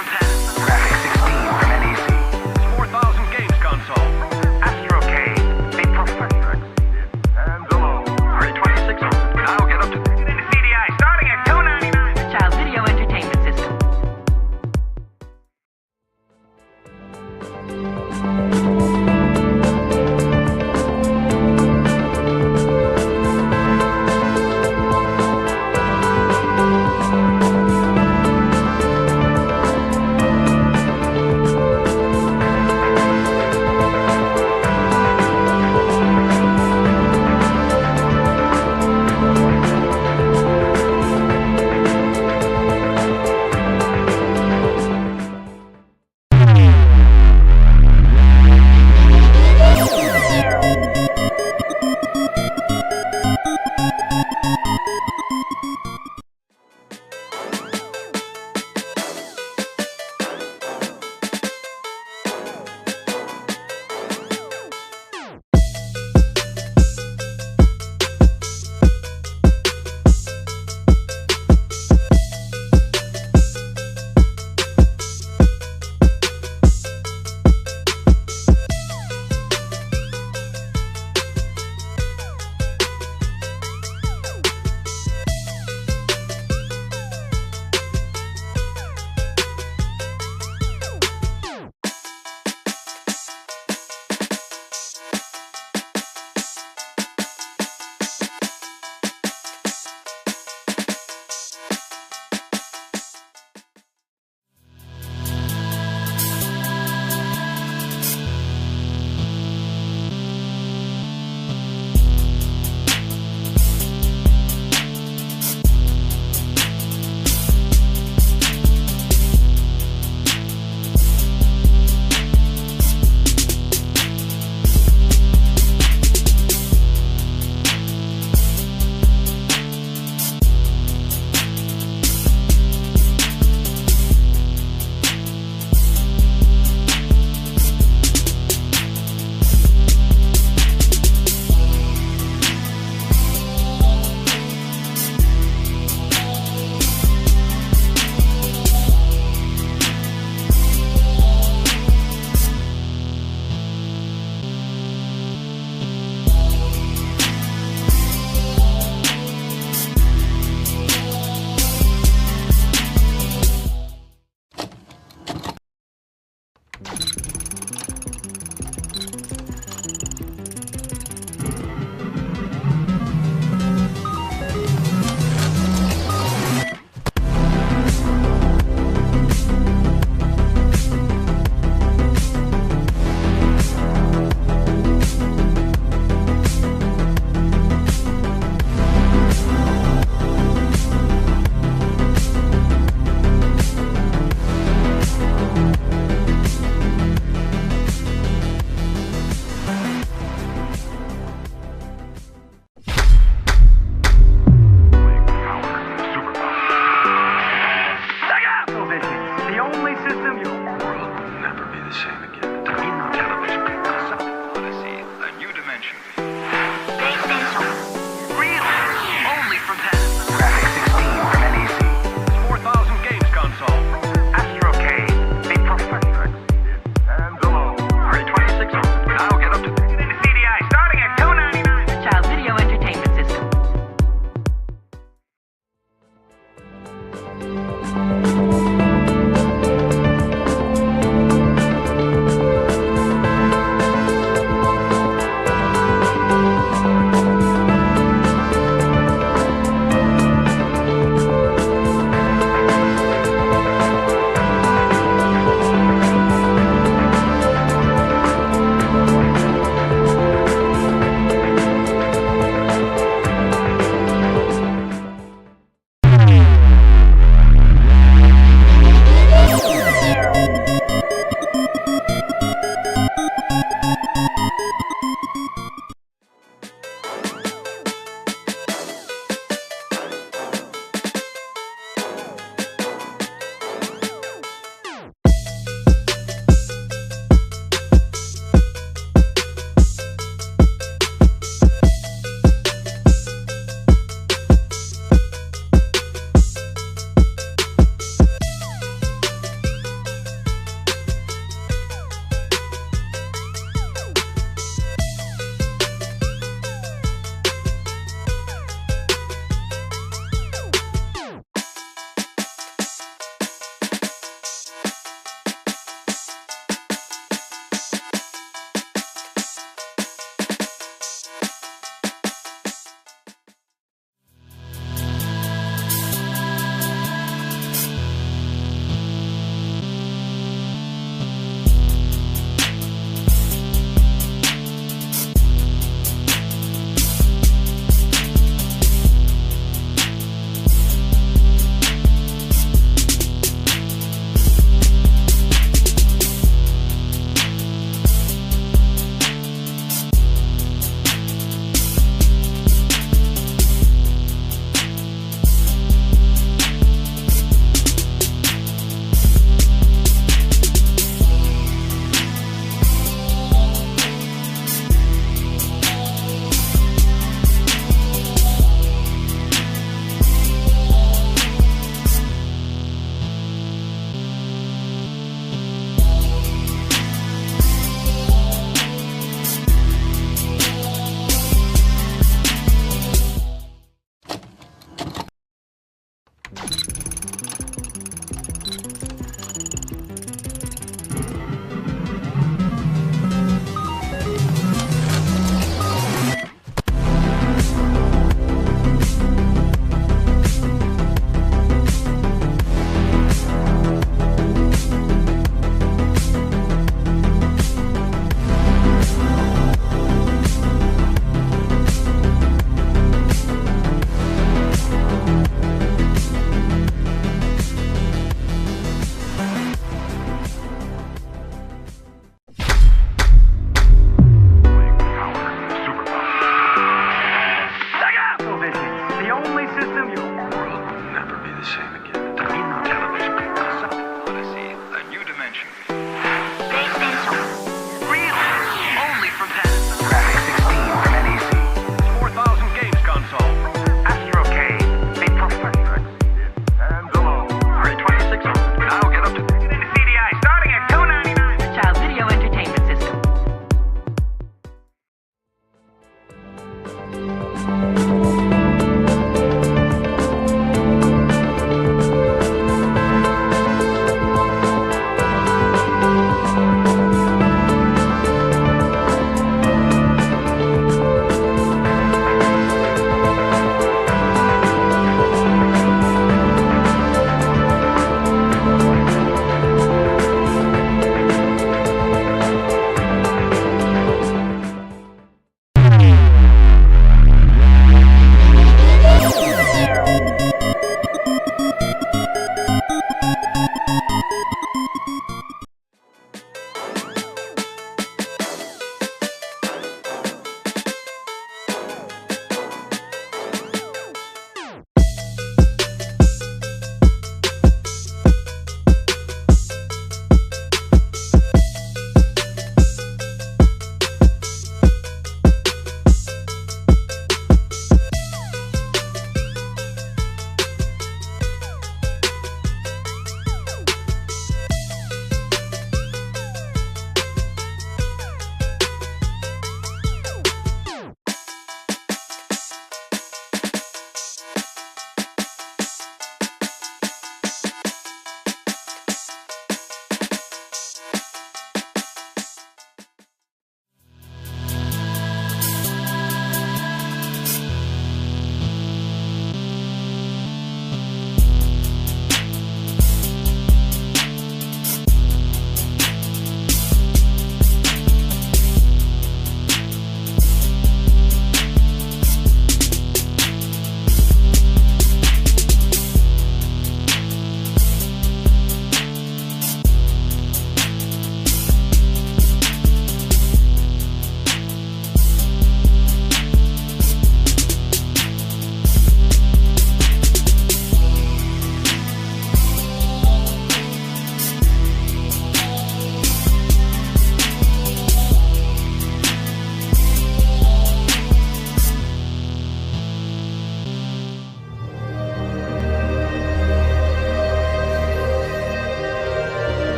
from 10. Graphic 16 from NEC. 4,000 games console. Astro K, a professor exceeded. And below, 326. Now get up to CDI starting at $2.99. Child video entertainment system.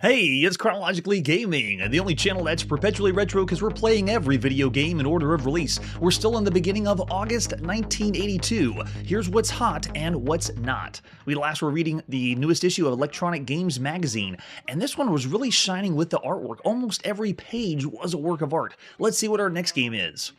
Hey, it's Chronologically Gaming, the only channel that's perpetually retro because we're playing every video game in order of release. We're still in the beginning of August 1982. Here's what's hot and what's not. We last were reading the newest issue of Electronic Games magazine, and this one was really shining with the artwork. Almost every page was a work of art. Let's see what our next game is.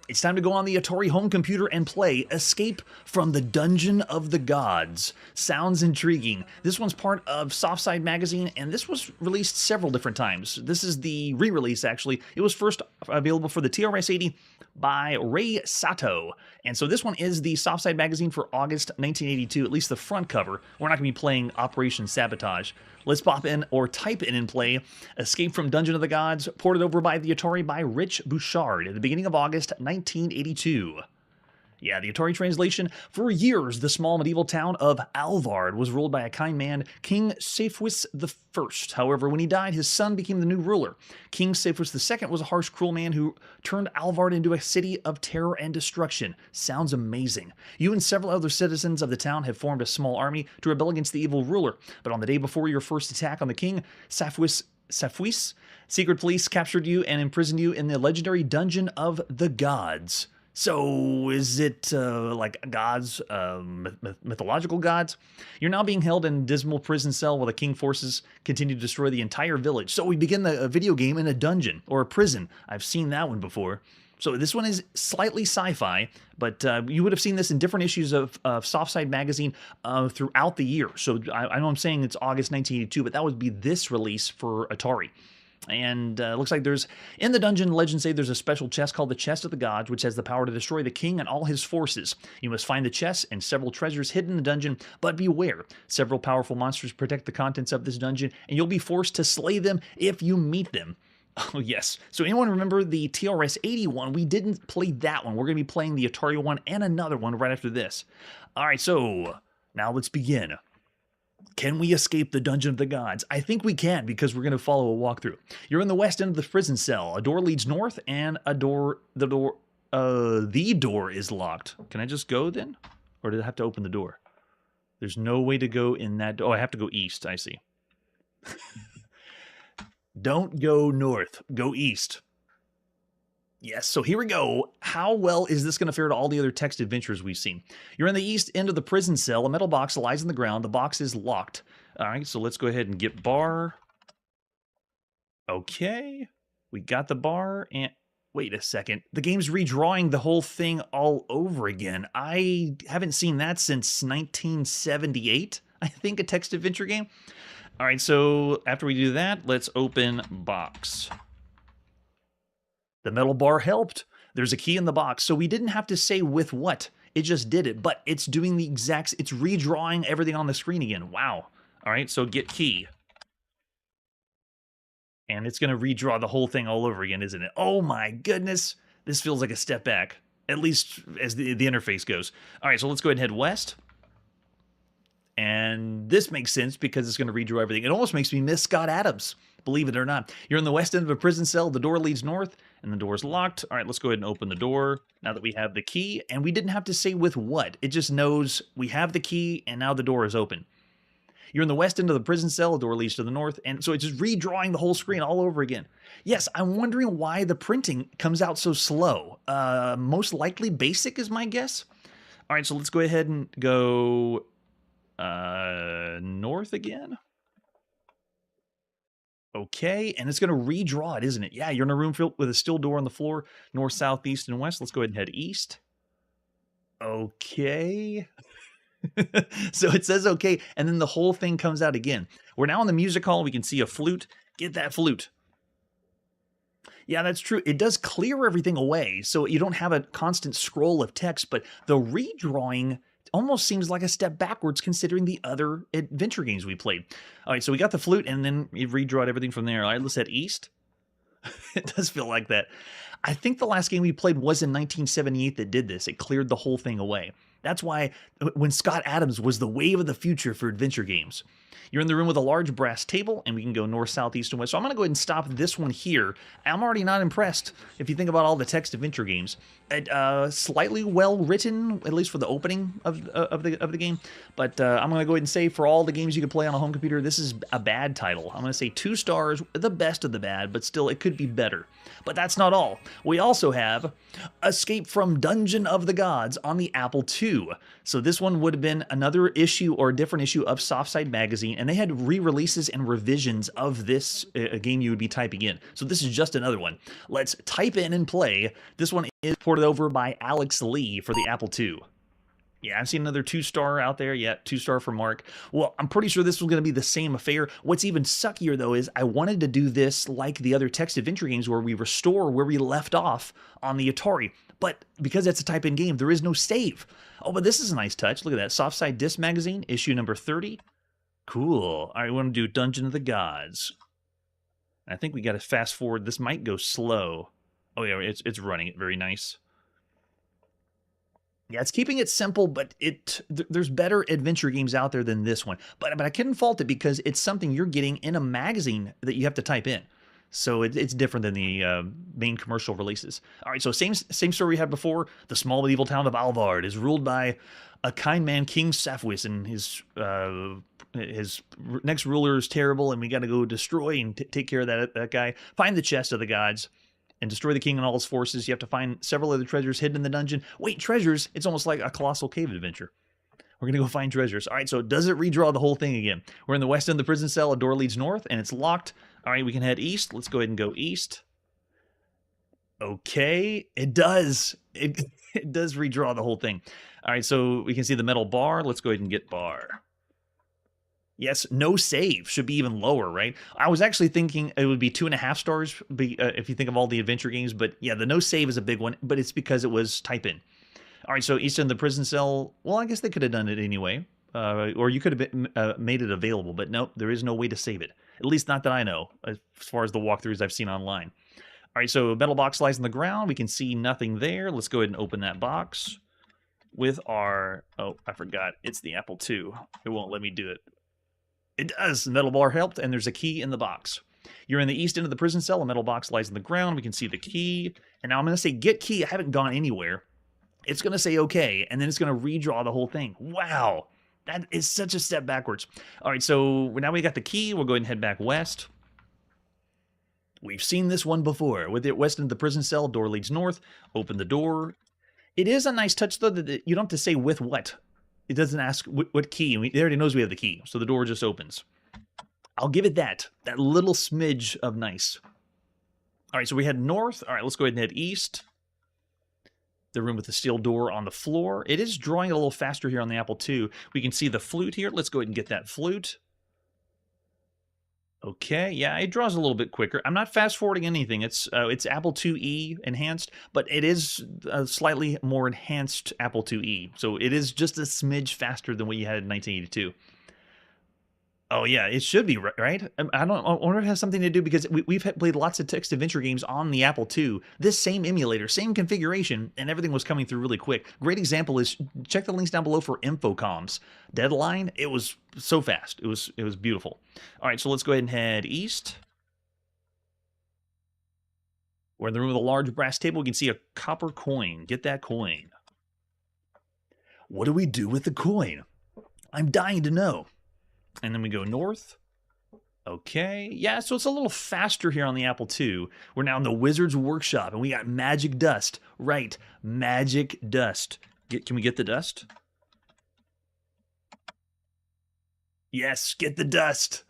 It's time to go on the Atari home computer and play Escape from the Dungeon of the Gods. Sounds intriguing. This one's part of Softside magazine, and this was released several different times. This is the re-release, actually. It was first available for the TRS-80 by Ray Sato. And so this one is the Softside magazine for August 1982, at least the front cover. We're not going to be playing Operation Sabotage. Let's pop in or type in and play Escape from Dungeon of the Gods, ported over by the Atari by Rich Bouchard at the beginning of August 1982. Yeah, the Atari translation. For years, the small medieval town of Alvard was ruled by a kind man, King Saefwis I. However, when he died, his son became the new ruler. King Saefwis II was a harsh, cruel man who turned Alvard into a city of terror and destruction. Sounds amazing. You and several other citizens of the town have formed a small army to rebel against the evil ruler. But on the day before your first attack on the king, Saefwis, secret police captured you and imprisoned you in the legendary Dungeon of the Gods. So, is it like gods, mythological gods? You're now being held in a dismal prison cell while the king forces continue to destroy the entire village. So we begin the video game in a dungeon, or a prison. I've seen that one before. So this one is slightly sci-fi, but you would have seen this in different issues of Softside magazine throughout the year. So I know I'm saying it's August 1982, but that would be this release for Atari. And looks like there's, in the dungeon, legends say there's a special chest called the Chest of the Gods, which has the power to destroy the king and all his forces. You must find the chest and several treasures hidden in the dungeon, but beware. Several powerful monsters protect the contents of this dungeon, and you'll be forced to slay them if you meet them. Oh, yes. So anyone remember the TRS-80 one? We didn't play that one. We're going to be playing the Atari one and another one right after this. All right, so now let's begin. Can we escape the Dungeon of the Gods? I think we can, because we're going to follow a walkthrough. You're in the west end of the prison cell. A door leads north, and the door is locked. Can I just go then? Or did I have to open the door? There's no way to go in that door. Oh, I have to go east. I see. Don't go north. Go east. Yes, so here we go. How well is this going to fare to all the other text adventures we've seen? You're in the east end of the prison cell. A metal box lies on the ground. The box is locked. All right, so let's go ahead and get bar. Okay, we got the bar, and wait a second. The game's redrawing the whole thing all over again. I haven't seen that since 1978, I think, a text adventure game. All right, so after we do that, let's open box. The metal bar helped. There's a key in the box, so we didn't have to say with what. It just did it, but it's doing the exact, it's redrawing everything on the screen again. Wow. All right, so get key. And it's going to redraw the whole thing all over again, isn't it? Oh my goodness. This feels like a step back, at least as the interface goes. All right, so let's go ahead and head west. And this makes sense because it's going to redraw everything. It almost makes me miss Scott Adams, believe it or not. You're in the west end of a prison cell. The door leads north, and the door is locked. All right, let's go ahead and open the door now that we have the key. And we didn't have to say with what. It just knows we have the key, and now the door is open. You're in the west end of the prison cell. The door leads to the north, and so it's just redrawing the whole screen all over again. Yes, I'm wondering why the printing comes out so slow. Most likely basic is my guess. All right, so let's go ahead and go north again. Okay, and it's going to redraw it, isn't it? Yeah, you're in a room filled with a steel door on the floor, north, south, east, and west. Let's go ahead and head east. Okay. So it says okay, and then the whole thing comes out again. We're now in the music hall. We can see a flute. Get that flute. Yeah, that's true. It does clear everything away, so you don't have a constant scroll of text, but the redrawing almost seems like a step backwards considering the other adventure games we played. All right, so we got the flute, and then you redraw everything from there. All right, let's head east. It does feel like that. I think the last game we played was in 1978 that did this. It cleared the whole thing away. That's why when Scott Adams was the wave of the future for adventure games. You're in the room with a large brass table, and we can go north, south, east, and west. So I'm going to go ahead and stop this one here. I'm already not impressed if you think about all the text adventure games. Slightly well written, at least for the opening of the game. But I'm going to go ahead and say for all the games you can play on a home computer, this is a bad title. I'm going to say 2 stars, the best of the bad, but still it could be better. But that's not all. We also have Escape from Dungeon of the Gods on the Apple II. So this one would have been another issue or a different issue of Softside Magazine, and they had re-releases and revisions of this game you would be typing in. So this is just another one. Let's type in and play. This one is ported over by Alex Lee for the Apple II. Yeah, I've seen another 2-star out there. Yeah, 2-star for Mark. Well, I'm pretty sure this was going to be the same affair. What's even suckier, though, is I wanted to do this like the other text adventure games where we restore where we left off on the Atari. But because it's a type-in game, there is no save. Oh, but this is a nice touch. Look at that. Softside Disc Magazine, issue number 30. Cool. All right, we want to do Dungeon of the Gods. I think we got to fast forward. This might go slow. Oh, yeah, it's running it. Very nice. Yeah, it's keeping it simple, but there's better adventure games out there than this one. But I couldn't fault it because it's something you're getting in a magazine that you have to type in. So it's different than the main commercial releases. All right, so same story we had before. The small medieval town of Alvard is ruled by a kind man, King Safwis, and his next ruler is terrible, and we got to go destroy and take care of that guy. Find the chest of the gods and destroy the king and all his forces. You have to find several other treasures hidden in the dungeon. Wait, treasures? It's almost like a colossal cave adventure. We're going to go find treasures. All right, so does it redraw the whole thing again? We're in the west end of the prison cell. A door leads north, and it's locked. All right, we can head east. Let's go ahead and go east. Okay, it does. It does redraw the whole thing. All right, so we can see the metal bar. Let's go ahead and get bar. Yes, no save. Should be even lower, right? I was actually thinking it would be 2.5 stars if you think of all the adventure games. But yeah, the no save is a big one, but it's because it was type in. All right, so east end of the prison cell. Well, I guess they could have done it anyway. Or you could have made it available. But nope, there is no way to save it. At least not that I know, as far as the walkthroughs I've seen online. All right, so metal box lies on the ground. We can see nothing there. Let's go ahead and open that box with our... Oh, I forgot. It's the Apple II. It won't let me do it. It does. The metal bar helped, and there's a key in the box. You're in the east end of the prison cell. A metal box lies on the ground. We can see the key. And now I'm going to say get key. I haven't gone anywhere. It's going to say okay, and then it's going to redraw the whole thing. Wow. That is such a step backwards. All right, so now we got the key. We'll go ahead and head back west. We've seen this one before. With it west into the prison cell, door leads north. Open the door. It is a nice touch, though, that you don't have to say with what. It doesn't ask what key. It already knows we have the key, so the door just opens. I'll give it that little smidge of nice. All right, so we head north. All right, let's go ahead and head east. The room with the steel door on the floor. It is drawing a little faster here on the Apple II. We can see the flute here. Let's go ahead and get that flute. Okay, yeah, it draws a little bit quicker. I'm not fast-forwarding anything. It's Apple IIe enhanced, but it is a slightly more enhanced Apple IIe. So it is just a smidge faster than what you had in 1982. Oh, yeah, it should be, right? I wonder if it has something to do, because we've played lots of text adventure games on the Apple II. This same emulator, same configuration, and everything was coming through really quick. Great example is, check the links down below for Infocoms. Deadline, it was so fast. It was beautiful. All right, so let's go ahead and head east. We're in the room with a large brass table. We can see a copper coin. Get that coin. What do we do with the coin? I'm dying to know. And then we go north. Okay. Yeah, so it's a little faster here on the Apple II. We're now in the Wizard's Workshop, and we got magic dust. Right, magic dust. Can we get the dust? Yes, get the dust.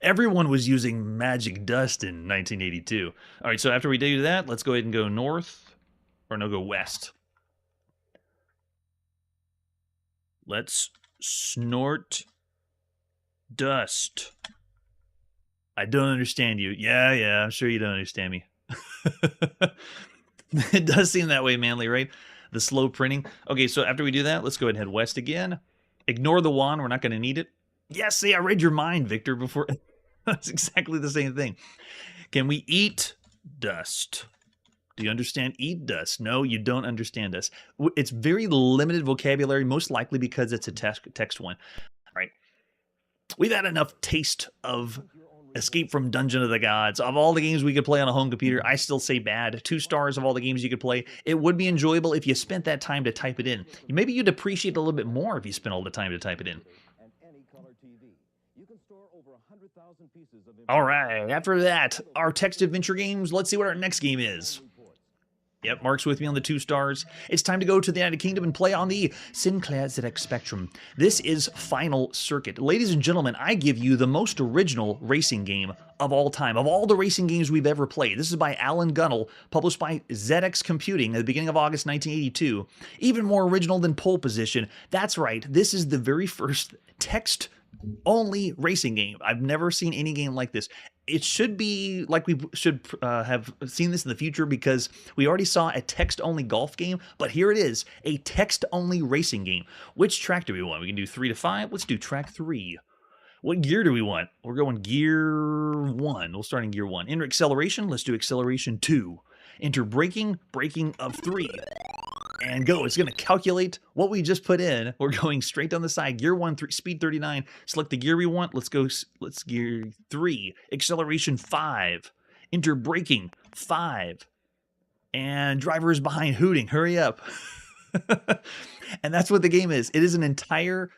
Everyone was using magic dust in 1982. All right, so after we do that, let's go ahead and go north. Or no, go west. Let's snort dust. I don't understand you. Yeah, I'm sure you don't understand me. It does seem that way, Manly, right? The slow printing. Okay, so after we do that, let's go ahead and head west again. Ignore the wand. We're not going to need it. Yes, see, I read your mind, Victor, before. That's exactly the same thing. Can we eat dust? Do you understand eat dust? No, you don't understand us. It's very limited vocabulary, most likely because it's a text one. All right. We've had enough taste of Escape from Dungeon of the Gods. Of all the games we could play on a home computer, I still say bad. 2 stars of all the games you could play. It would be enjoyable if you spent that time to type it in. Maybe you'd appreciate it a little bit more if you spent all the time to type it in. All right, after that, our text adventure games. Let's see what our next game is. Yep, Mark's with me on the 2 stars. It's time to go to the United Kingdom and play on the Sinclair ZX Spectrum. This is Final Circuit. Ladies and gentlemen, I give you the most original racing game of all time. Of all the racing games we've ever played. This is by Alan Gunnell, published by ZX Computing at the beginning of August 1982. Even more original than Pole Position. That's right, this is the very first text-only racing game. I've never seen any game like this. It should be like we should have seen this in the future, because we already saw a text-only golf game, but here it is, a text-only racing game. Which track do we want? We can do 3 to 5. Let's do track 3. What gear do we want? We're going gear 1. We'll start in gear 1. Enter acceleration. Let's do acceleration 2. Enter braking of 3. And go. It's going to calculate what we just put in. We're going straight down the side. Gear 1, speed 39. Select the gear we want. Let's gear 3. Acceleration 5. Enter braking 5. And driver is behind hooting. Hurry up. And that's what the game is. It is an entire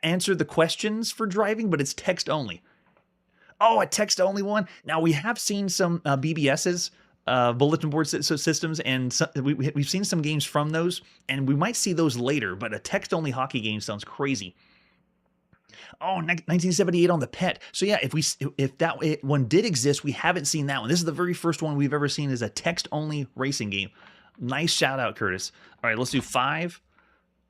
answer the questions for driving, but it's text only. Oh, a text only one. Now we have seen some BBSs. Bulletin board systems, and we've seen some games from those, and we might see those later, but a text-only hockey game sounds crazy. Oh, 1978 on the PET. So yeah, if that one did exist, we haven't seen that one. This is the very first one we've ever seen as a text-only racing game. Nice shout out, Curtis. All right, let's do 5,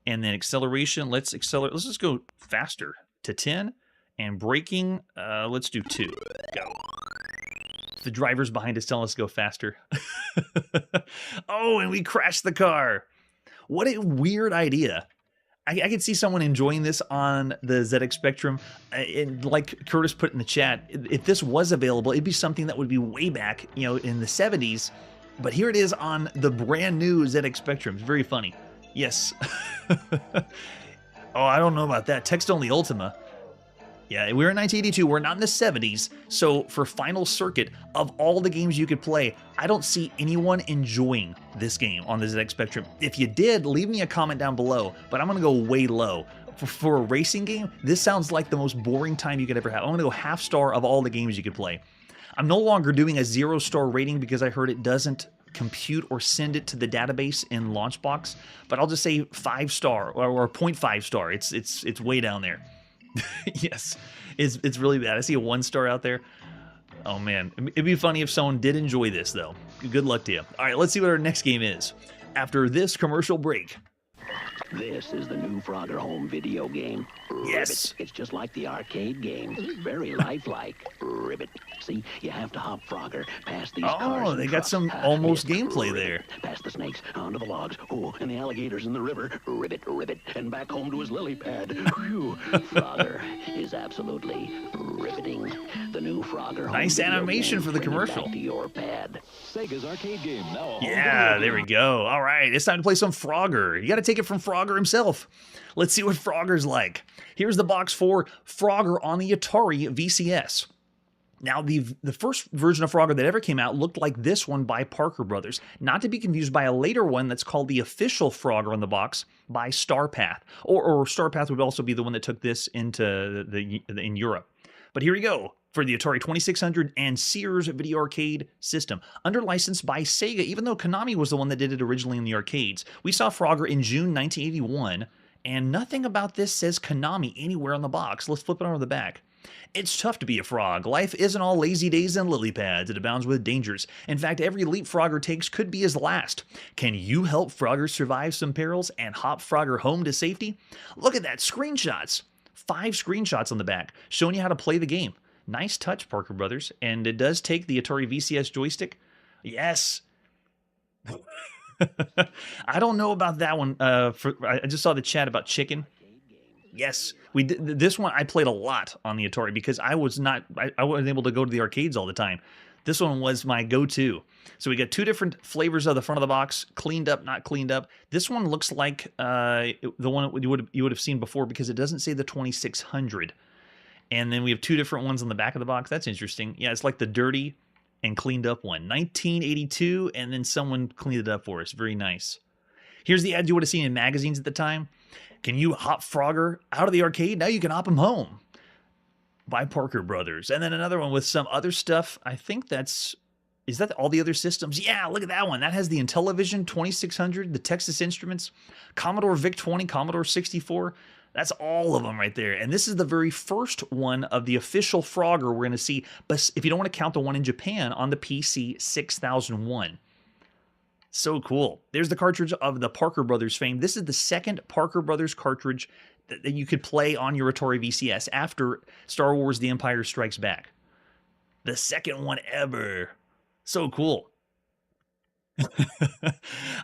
and then acceleration. Let's accelerate. Let's just go faster to 10, and braking. Let's do 2. Go. The driver's behind us telling us to go faster. Oh, and we crashed the car. What a weird idea. I could see someone enjoying this on the ZX Spectrum. And like Curtis put in the chat, if this was available, it'd be something that would be way back, in the 70s. But here it is on the brand new ZX Spectrum. It's very funny. Yes. Oh, I don't know about that. Text-only Ultima. Yeah, we're in 1982. We're not in the 70s. So for Final Circuit, of all the games you could play, I don't see anyone enjoying this game on the ZX Spectrum. If you did, leave me a comment down below, but I'm going to go way low. For a racing game, this sounds like the most boring time you could ever have. I'm going to go half star of all the games you could play. I'm no longer doing a 0-star rating because I heard it doesn't compute or send it to the database in Launchbox, but I'll just say 5-star or 0.5 star. It's way down there. Yes, it's really bad. I see a 1-star out there. Oh man, it'd be funny if someone did enjoy this though. Good luck to you. All right, let's see what our next game is after this commercial break. This is the new Frogger home video game. Yes. Ribbit. It's just like the arcade games. Very lifelike. Ribbit. See, you have to hop Frogger past these cars. Oh, they and got trucks. some almost Yes, gameplay ribbit. there. Past the snakes, onto the logs, oh, and the alligators in the river. Ribbit, ribbit, and back home to his lily pad. Phew. Frogger is absolutely riveting. The new Frogger home Nice video animation game. for the Bring it commercial. back to your pad. Sega's arcade game now. Yeah, there we go. All right, it's time to play some Frogger. You got to take it from Frogger himself. Let's see what Frogger's like. Here's the box for Frogger on the Atari VCS. Now, the first version of Frogger that ever came out looked like this one by Parker Brothers, not to be confused by a later one that's called the official Frogger on the box by Starpath. Or Starpath would also be the one that took this into in Europe. But here we go for the Atari 2600 and Sears Video Arcade system, under license by Sega, even though Konami was the one that did it originally in the arcades. We saw Frogger in June 1981, and nothing about this says Konami anywhere on the box. Let's flip it over the back. It's tough to be a frog. Life isn't all lazy days and lily pads. It abounds with dangers. In fact, every leap Frogger takes could be his last. Can you help Frogger survive some perils and hop Frogger home to safety? Look at that, screenshots. 5 screenshots on the back, showing you how to play the game. Nice touch, Parker Brothers. And it does take the Atari VCS joystick. Yes. I don't know about that one. I just saw the chat about chicken. Yes, we did. This one I played a lot on the Atari because I wasn't able to go to the arcades all the time. This one was my go-to. So we got 2 different flavors of the front of the box, cleaned up, not cleaned up. This one looks like the one you would have seen before because it doesn't say the 2600. And then we have 2 different ones on the back of the box. That's interesting. Yeah, it's like the dirty and cleaned up one. 1982, and then someone cleaned it up for us. Very nice. Here's the ad you would have seen in magazines at the time. Can you hop Frogger out of the arcade? Now you can hop him home. By Parker Brothers. And then another one with some other stuff. I think is that all the other systems? Yeah, look at that one. That has the Intellivision 2600, the Texas Instruments, Commodore VIC-20, Commodore 64. That's all of them right there. And this is the very first one of the official Frogger we're going to see, but if you don't want to count the one in Japan, on the PC 6001. So cool. There's the cartridge of the Parker Brothers fame. This is the second Parker Brothers cartridge that you could play on your Atari VCS after Star Wars The Empire Strikes Back. The second one ever. So cool.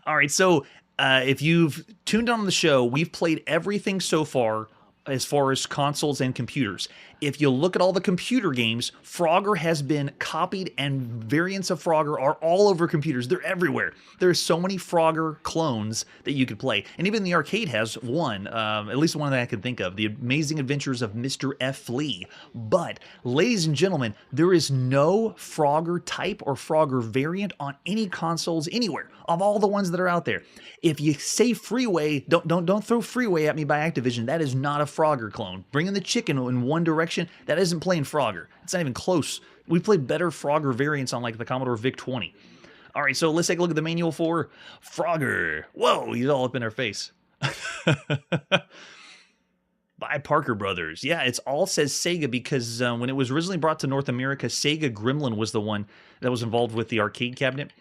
All right, so if you've tuned on the show, we've played everything so far as consoles and computers. If you look at all the computer games, Frogger has been copied, and variants of Frogger are all over computers. They're everywhere. There's so many Frogger clones that you could play. And even the arcade has one, at least one that I can think of, The Amazing Adventures of Mr. F. Lee. But, ladies and gentlemen, there is no Frogger type or Frogger variant on any consoles anywhere, of all the ones that are out there. If you say Freeway, don't throw Freeway at me by Activision. That is not a Frogger clone. Bringing the chicken in one direction, that isn't playing Frogger. It's not even close. We played better Frogger variants on like the Commodore VIC-20. All right, so let's take a look at the manual for Frogger. Whoa, he's all up in our face. By Parker Brothers. Yeah, it all says Sega because when it was originally brought to North America, Sega Gremlin was the one that was involved with the arcade cabinet.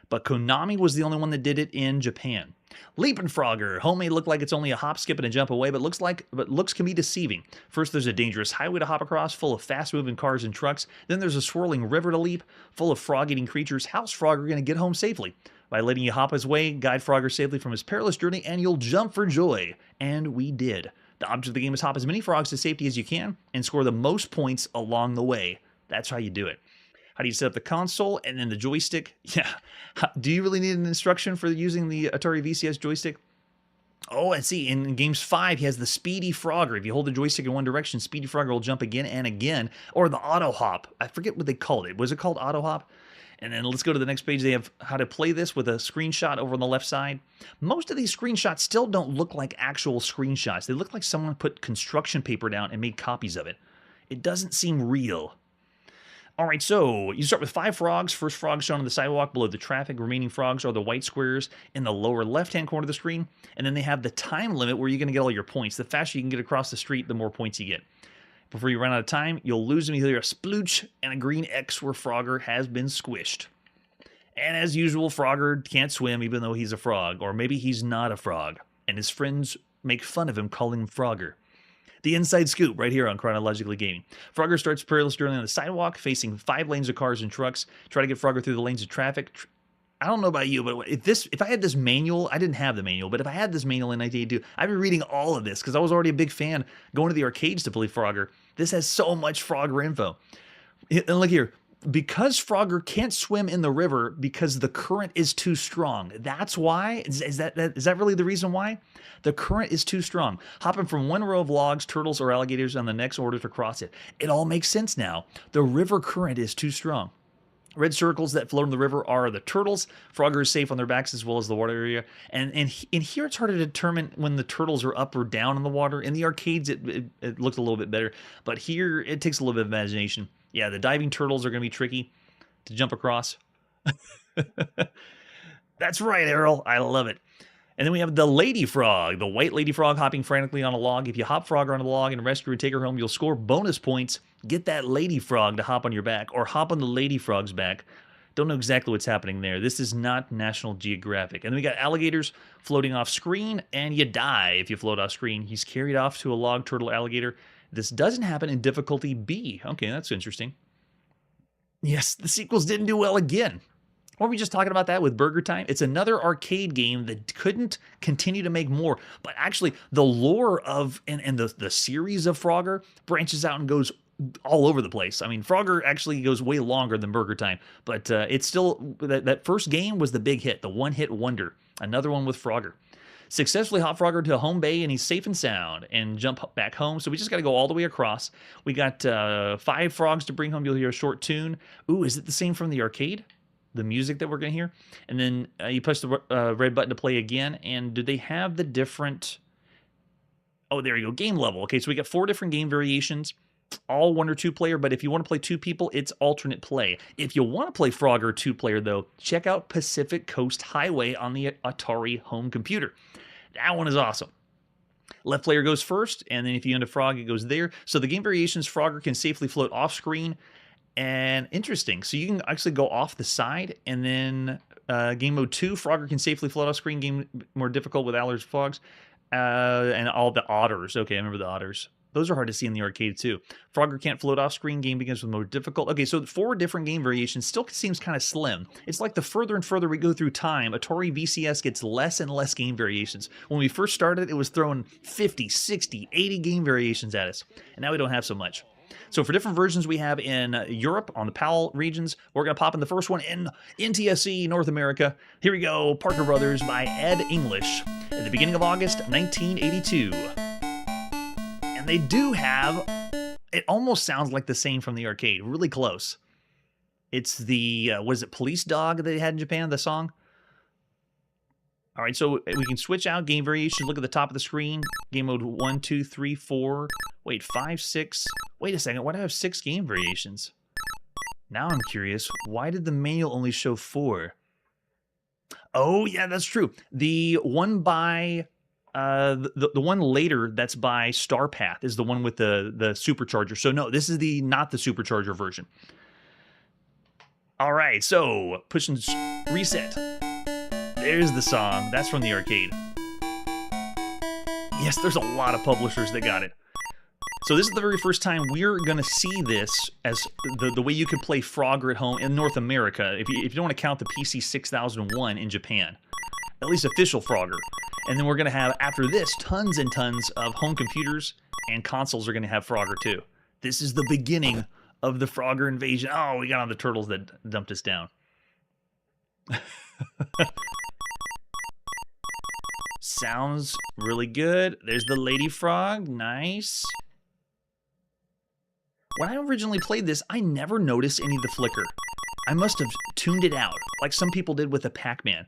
But Konami was the only one that did it in Japan. Leapin' Frogger. Homemade look like it's only a hop, skip, and a jump away, but looks can be deceiving. First, there's a dangerous highway to hop across, full of fast-moving cars and trucks. Then there's a swirling river to leap, full of frog-eating creatures. How's Frogger going to get home safely? By letting you hop his way, guide Frogger safely from his perilous journey, and you'll jump for joy. And we did. The object of the game is hop as many frogs to safety as you can, and score the most points along the way. That's how you do it. How do you set up the console and then the joystick? Yeah. Do you really need an instruction for using the Atari VCS joystick? Oh, and see, in Games 5, he has the Speedy Frogger. If you hold the joystick in one direction, Speedy Frogger will jump again and again. Or the Auto Hop. I forget what they called it. Was it called Auto Hop? And then let's go to the next page. They have how to play this with a screenshot over on the left side. Most of these screenshots still don't look like actual screenshots. They look like someone put construction paper down and made copies of it. It doesn't seem real. All right, so you start with 5 frogs. First frog shown on the sidewalk below the traffic. Remaining frogs are the white squares in the lower left-hand corner of the screen. And then they have the time limit where you're going to get all your points. The faster you can get across the street, the more points you get. Before you run out of time, you'll lose them. You'll hear a splooch and a green X where Frogger has been squished. And as usual, Frogger can't swim even though he's a frog. Or maybe he's not a frog. And his friends make fun of him, calling him Frogger. The inside scoop right here on Chronologically Gaming. Frogger starts perilously early on the sidewalk, facing 5 lanes of cars and trucks. Try to get Frogger through the lanes of traffic. I don't know about you, but if I had this manual, I didn't have the manual, but if I had this manual in 1982, I'd be reading all of this because I was already a big fan going to the arcades to play Frogger. This has so much Frogger info. And look here. Because Frogger can't swim in the river because the current is too strong. That's why? Is that really the reason why? The current is too strong. Hopping from one row of logs, turtles, or alligators on the next order to cross it. It all makes sense now. The river current is too strong. Red circles that float in the river are the turtles. Frogger is safe on their backs as well as the water area. And in here it's hard to determine when the turtles are up or down in the water. In the arcades it looked a little bit better. But here it takes a little bit of imagination. Yeah, the diving turtles are going to be tricky to jump across. That's right, Errol. I love it. And then we have the lady frog, the white lady frog hopping frantically on a log. If you hop Frogger on a log and rescue her and take her home, you'll score bonus points. Get that lady frog to hop on your back or hop on the lady frog's back. Don't know exactly what's happening there. This is not National Geographic. And then we got alligators floating off screen, and you die if you float off screen. He's carried off to a log turtle alligator. This doesn't happen in difficulty B. Okay, that's interesting. Yes, the sequels didn't do well again. Weren't we just talking about that with Burger Time? It's another arcade game that couldn't continue to make more. But actually, the lore of and the series of Frogger branches out and goes all over the place. I mean, Frogger actually goes way longer than Burger Time. But it's still, that first game was the big hit, the one-hit wonder. Another one with Frogger. Successfully hop Frogger to home bay, and he's safe and sound, and jump back home. So we just got to go all the way across. We got 5 frogs to bring home. You'll hear a short tune. Ooh, is it the same from the arcade? The music that we're going to hear? And then you push the red button to play again. And do they have the different... Oh, there you go. Game level. Okay, so we got 4 different game variations. All 1 or 2 player, but if you want to play 2 people, it's alternate play. If you want to play Frogger 2 player, though, check out Pacific Coast Highway on the Atari home computer. That one is awesome. Left player goes first, and then if you end a frog, it goes there. So the game variations, Frogger can safely float off screen. And interesting. So you can actually go off the side, and then game mode 2, Frogger can safely float off screen. Game more difficult with Allers frogs. And all the otters. Okay, I remember the otters. Those are hard to see in the arcade too. Frogger can't float off screen. Game begins with more difficult. Okay, so 4 different game variations still seems kind of slim. It's like the further and further we go through time, Atari VCS gets less and less game variations. When we first started, it was throwing 50, 60, 80 game variations at us. And now we don't have so much. So for different versions we have in Europe on the PAL regions, we're going to pop in the first one in NTSC, North America. Here we go, Parker Brothers by Ed English at the beginning of August 1982. And they do have, it almost sounds like the same from the arcade, really close. It's the, what is it, Police Dog that they had in Japan, the song? All right, so we can switch out game variations. Look at the top of the screen. Game mode 1, 2, 3, 4. Wait, 5, 6. Wait a second, why do I have 6 game variations? Now I'm curious, why did the manual only show 4? Oh, yeah, that's true. The one by... the one later that's by Starpath is the one with the supercharger. So no, this is not the supercharger version. All right, so push and reset. There's the song. That's from the arcade. Yes, there's a lot of publishers that got it. So this is the very first time we're going to see this as the way you could play Frogger at home in North America, if you don't want to count the PC 6001 in Japan. At least official Frogger. And then we're going to have, after this, tons and tons of home computers and consoles are going to have Frogger too. This is the beginning of the Frogger invasion. Oh, we got on the turtles that dumped us down. Sounds really good. There's the lady frog. Nice. When I originally played this, I never noticed any of the flicker. I must have tuned it out, like some people did with the Pac-Man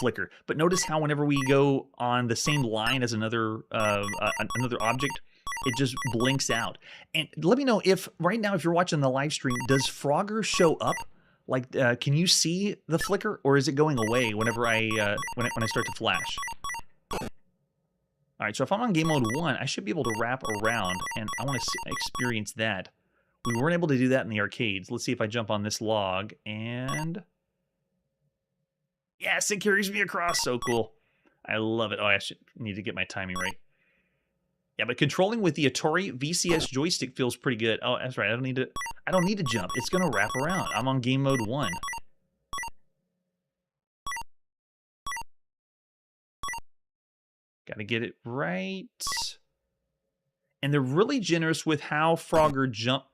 flicker. But notice how whenever we go on the same line as another object, It just blinks out. And let me know if, right now, if you're watching the live stream, does Frogger show up? Like, can you see the flicker, or is it going away whenever when I start to flash? All right, so if I'm on game mode 1, I should be able to wrap around, and I want to experience that. We weren't able to do that in the arcades. Let's see if I jump on this log, and... Yes, it carries me across. So cool. I love it. Oh, I need to get my timing right. Yeah, but controlling with the Atari VCS joystick feels pretty good. Oh, that's right. I don't need to jump. It's going to wrap around. I'm on game mode 1. Got to get it right. And they're really generous with how Frogger jumps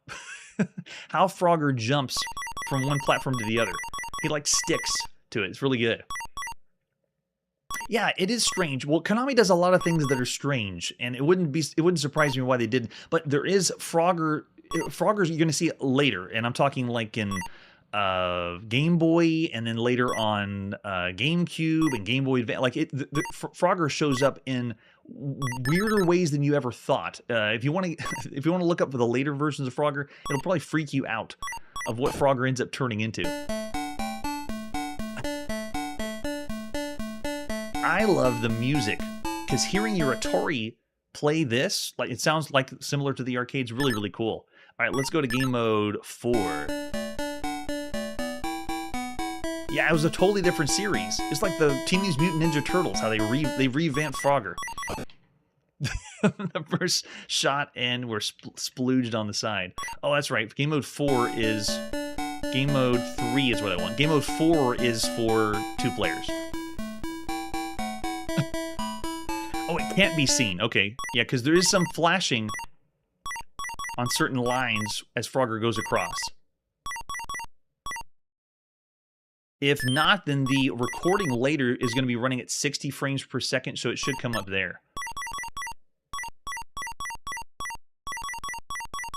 from one platform to the other. He like sticks to it. It's really good. Yeah, it is strange. Well, Konami does a lot of things that are strange, and it wouldn't surprise me why they didn't. But there is Frogger. Frogger's you're going to see it later, and I'm talking like in Game Boy, and then later on GameCube and Game Boy Advance. Like Frogger shows up in weirder ways than you ever thought. If you want to look up for the later versions of Frogger, it'll probably freak you out of what Frogger ends up turning into. I love the music, because hearing your Atari play this, like it sounds like similar to the arcades, really, really cool. All right, let's go to game mode 4. Yeah, it was a totally different series. It's like the Teenage Mutant Ninja Turtles, how they revamped Frogger. The first shot, and we're splooged on the side. Oh, that's right. Game mode 4 is... Game mode 3 is what I want. Game mode 4 is for 2 players. Oh, it can't be seen. Okay. Yeah, because there is some flashing on certain lines as Frogger goes across. If not, then the recording later is going to be running at 60 frames per second, so it should come up there.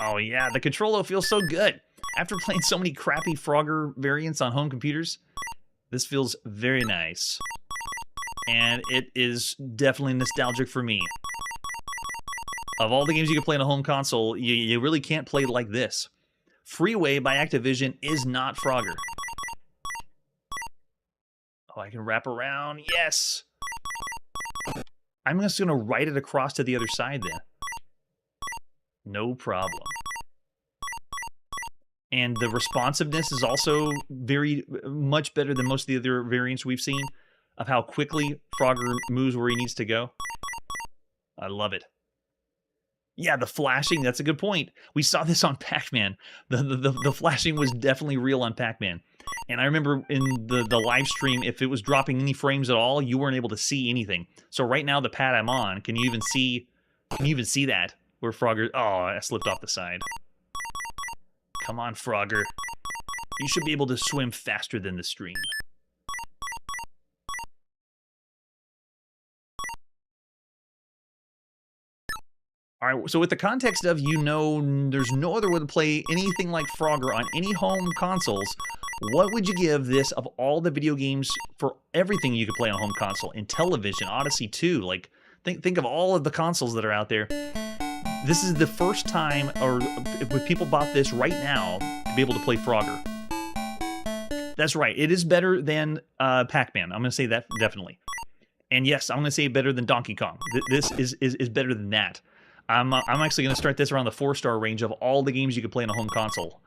Oh yeah, the controller feels so good. After playing so many crappy Frogger variants on home computers, this feels very nice. And it is definitely nostalgic for me. Of all the games you can play on a home console, you really can't play like this. Freeway by Activision is not Frogger. Oh, I can wrap around. Yes! I'm just going to write it across to the other side then. No problem. And the responsiveness is also very much better than most of the other variants we've seen of how quickly Frogger moves where he needs to go. I love it. Yeah, the flashing, that's a good point. We saw this on Pac-Man. The flashing was definitely real on Pac-Man. And I remember in the live stream, if it was dropping any frames at all, you weren't able to see anything. So right now, the pad I'm on, can you even see that? Where Frogger... Oh, I slipped off the side. Come on, Frogger. You should be able to swim faster than the stream. All right, so with the context of, you know, there's no other way to play anything like Frogger on any home consoles, what would you give this of all the video games for everything you could play on a home console? In television, Odyssey 2, like, think of all of the consoles that are out there. This is the first time, or if people bought this right now, to be able to play Frogger. That's right, it is better than Pac-Man. I'm going to say that, definitely. And yes, I'm going to say better than Donkey Kong. This is better than that. I'm actually going to start this around the 4-star range of all the games you can play on a home console.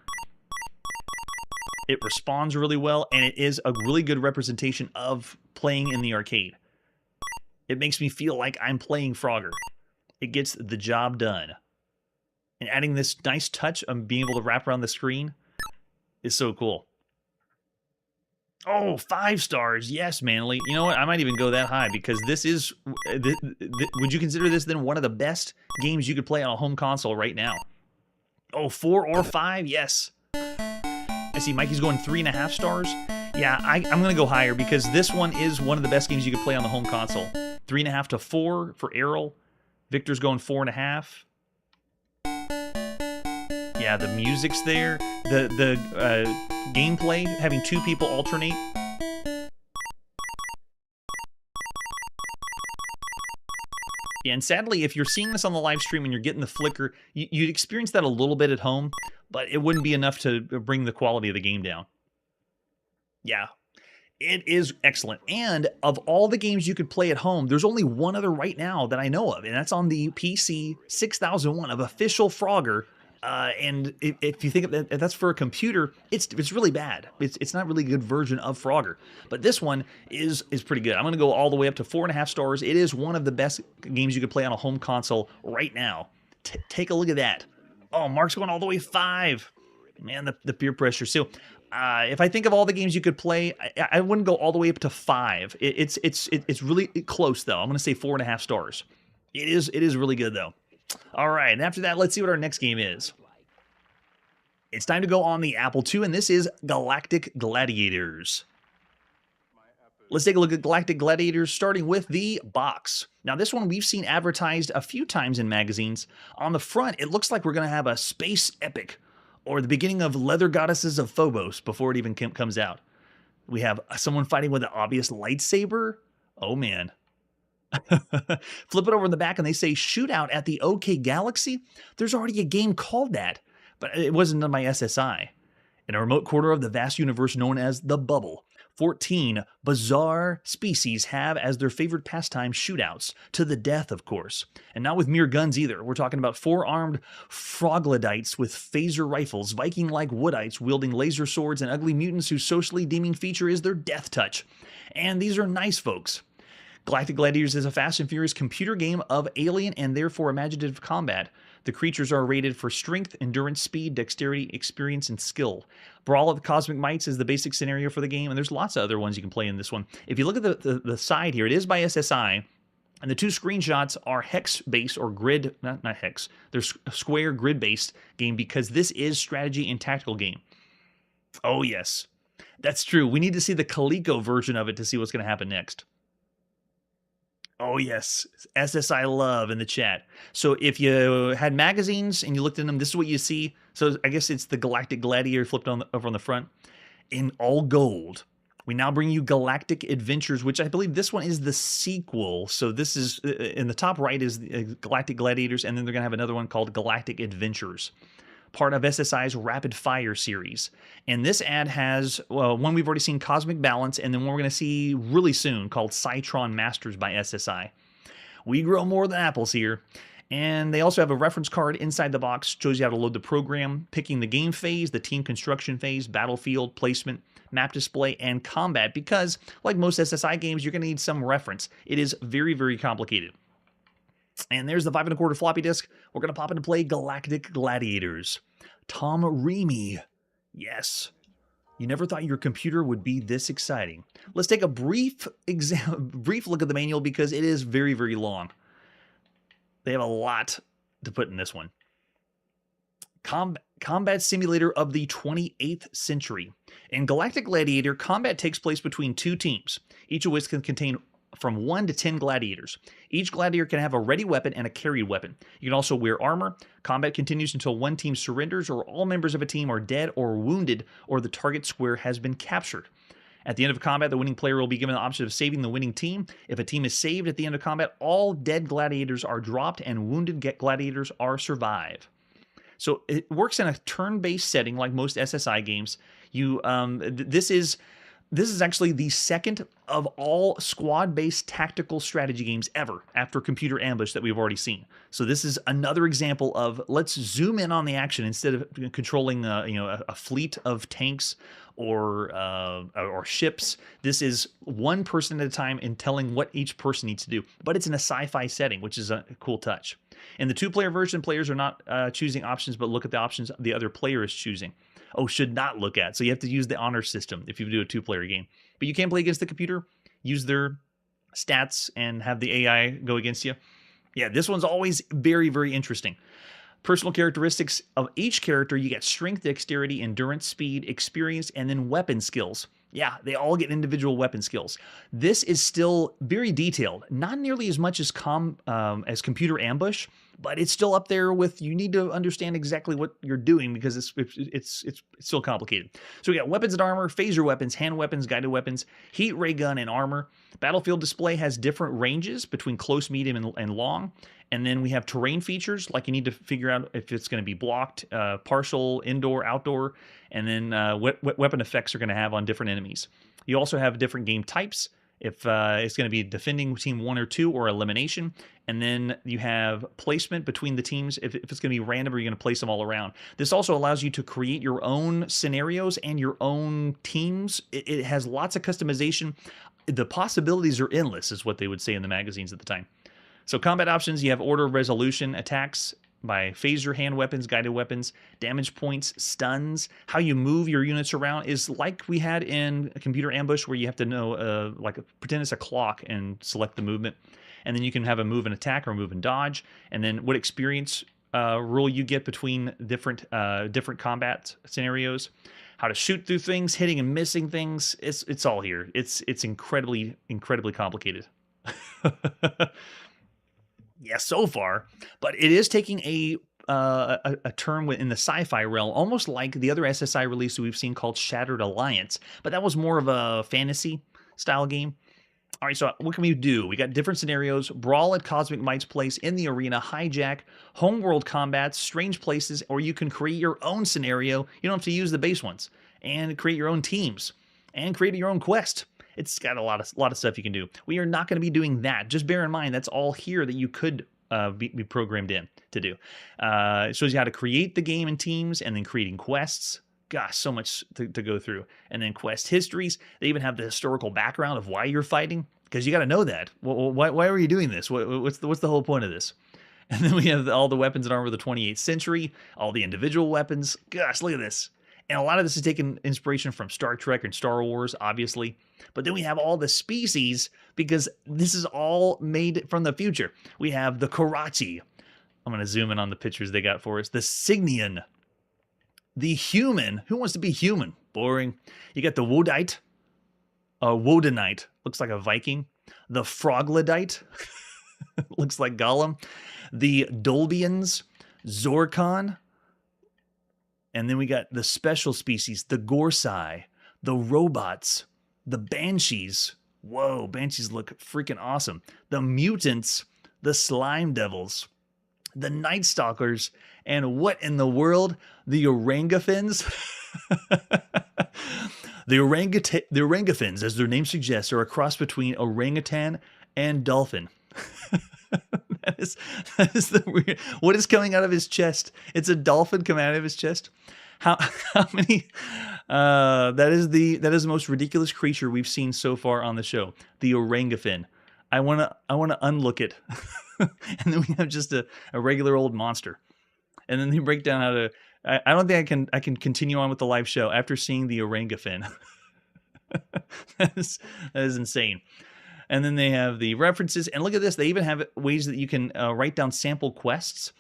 It responds really well, and it is a really good representation of playing in the arcade. It makes me feel like I'm playing Frogger. It gets the job done. And adding this nice touch of being able to wrap around the screen is so cool. Oh, 5 stars. Yes, Manly. You know what? I might even go that high, because this is... would you consider this then one of the best games you could play on a home console right now? Oh, 4 or 5? Yes. I see Mikey's going 3.5 stars. Yeah, I'm going to go higher, because this one is one of the best games you could play on the home console. 3.5 to 4 for Errol. Victor's going 4.5. Yeah, the music's there. The gameplay, having 2 people alternate. Yeah, and sadly, if you're seeing this on the live stream and you're getting the flicker, you'd experience that a little bit at home, but it wouldn't be enough to bring the quality of the game down. Yeah, it is excellent. And of all the games you could play at home, there's only one other right now that I know of, and that's on the PC 6001 of official Frogger. And if you think of if that's for a computer, it's really bad. It's not really a good version of Frogger. But this one is pretty good. I'm going to go all the way up to 4.5 stars. It is one of the best games you could play on a home console right now. Take a look at that. Oh, Mark's going all the way 5. Man, the peer pressure. So if I think of all the games you could play, I wouldn't go all the way up to 5. It's really close though. I'm going to say 4.5 stars. It is really good though. All right, and after that, let's see what our next game is. It's time to go on the Apple II, and this is Galactic Gladiators. Let's take a look at Galactic Gladiators, starting with the box. Now, this one we've seen advertised a few times in magazines. On the front, it looks like we're going to have a space epic, or the beginning of Leather Goddesses of Phobos before it even comes out. We have someone fighting with an obvious lightsaber. Oh, man. Flip it over in the back and they say shootout at the OK Galaxy. There's already a game called that, but it wasn't done by SSI. In a remote corner of the vast universe known as the Bubble, 14 bizarre species have as their favorite pastime shootouts, to the death, of course. And not with mere guns either. We're talking about 4-armed froglodites with phaser rifles, Viking-like woodites wielding laser swords, and ugly mutants whose socially deeming feature is their death touch. And these are nice folks. Galactic Gladiators is a fast and furious computer game of alien and therefore imaginative combat. The creatures are rated for strength, endurance, speed, dexterity, experience, and skill. Brawl of the Cosmic Mites is the basic scenario for the game, and there's lots of other ones you can play in this one. If you look at the side here, it is by SSI, and the 2 screenshots are hex-based or grid, not hex, they're square grid-based game because this is strategy and tactical game. Oh, yes. That's true. We need to see the Coleco version of it to see what's going to happen next. Oh, yes. SSI love in the chat. So if you had magazines and you looked in them, this is what you see. So I guess it's the Galactic Gladiator flipped over on the front in all gold. We now bring you Galactic Adventures, which I believe this one is the sequel. So this is in the top right is Galactic Gladiators, and then they're going to have another one called Galactic Adventures, part of SSI's Rapid Fire series. And this ad has one we've already seen, Cosmic Balance, and then one we're going to see really soon called Cytron Masters by SSI. We grow more than apples here. And they also have a reference card inside the box, shows you how to load the program, picking the game phase, the team construction phase, battlefield, placement, map display, and combat, because like most SSI games, you're going to need some reference. It is very, very complicated. And there's the 5 1/4 floppy disk. We're going to pop into play Galactic Gladiators. Tom Reamy. Yes. You never thought your computer would be this exciting. Let's take a brief look at the manual because it is very, very long. They have a lot to put in this one. Combat simulator of the 28th century. In Galactic Gladiator, combat takes place between 2 teams, each of which can contain from 1 to 10 gladiators. Each gladiator can have a ready weapon and a carried weapon. You can also wear armor. Combat continues until one team surrenders or all members of a team are dead or wounded or the target square has been captured. At the end of combat, the winning player will be given the option of saving the winning team. If a team is saved at the end of combat, all dead gladiators are dropped and wounded gladiators are survived. So it works in a turn-based setting like most SSI games. This is actually the second of all squad-based tactical strategy games ever after Computer Ambush that we've already seen. So this is another example of let's zoom in on the action instead of controlling a fleet of tanks or ships. This is one person at a time and telling what each person needs to do. But it's in a sci-fi setting, which is a cool touch. In the 2-player version, players are not choosing options, but look at the options the other player is choosing. Oh, should not look at. So you have to use the honor system if you do a 2-player game. But you can play against the computer, use their stats, and have the AI go against you. Yeah, this one's always very, very interesting. Personal characteristics of each character, you get strength, dexterity, endurance, speed, experience, and then weapon skills. Yeah, they all get individual weapon skills. This is still very detailed, not nearly as much as Computer Ambush, but it's still up there with, you need to understand exactly what you're doing because it's still complicated. So we got weapons and armor, phaser weapons, hand weapons, guided weapons, heat ray gun, and armor. Battlefield display has different ranges between close, medium, and long. And then we have terrain features, like you need to figure out if it's going to be blocked, partial, indoor, outdoor, and then weapon effects are going to have on different enemies. You also have different game types. If it's going to be defending team 1 or 2 or elimination. And then you have placement between the teams. If it's going to be random or you're going to place them all around. This also allows you to create your own scenarios and your own teams. It has lots of customization. The possibilities are endless, is what they would say in the magazines at the time. So combat options, you have order of resolution, attacks by phaser, hand weapons, guided weapons, damage points, stuns. How you move your units around is like we had in a computer ambush, where you have to know, pretend it's a clock and select the movement. And then you can have a move and attack or move and dodge. And then what experience rule you get between different combat scenarios. How to shoot through things, hitting and missing things. It's all here. It's incredibly complicated. Yeah, so far, but it is taking a turn in the sci-fi realm, almost like the other SSI release that we've seen called Shattered Alliance, but that was more of a fantasy style game. All right, so what can we do? We got different scenarios: brawl at Cosmic Might's place, in the arena, hijack, homeworld combats, strange places, or you can create your own scenario. You don't have to use the base ones, and create your own teams, and create your own quest. It's got a lot of stuff you can do. We are not going to be doing that. Just bear in mind, that's all here that you could be programmed in to do. It shows you how to create the game in teams, and then creating quests. Gosh, so much to go through. And then quest histories. They even have the historical background of why you're fighting, because you got to know that. Why are you doing this? What's the whole point of this? And then we have all the weapons and armor of the 28th century, all the individual weapons. Gosh, look at this. And a lot of this is taking inspiration from Star Trek and Star Wars, obviously. But then we have all the species, because this is all made from the future. We have the Karachi. I'm going to zoom in on the pictures they got for us. The Signian. The human. Who wants to be human? Boring. You got the Wodite. Wodanite. Looks like a Viking. The Froglodite. Looks like Gollum. The Dolbians. Zorkon. And then we got the special species, the Gorsai, the robots, the Banshees. Whoa, Banshees look freaking awesome. The mutants, the slime devils, the Night Stalkers, and what in the world? The orangutans? The orangutans, as their name suggests, are a cross between orangutan and dolphin. That is the weird. What is coming out of his chest? It's a dolphin coming out of his chest. How many? That is the most ridiculous creature we've seen so far on the show. The orangutan. I wanna unlook it, and then we have just a regular old monster. And then they break down how to. I don't think I can continue on with the live show after seeing the orangutan. That is insane. And then they have the references. And look at this. They even have ways that you can write down sample quests.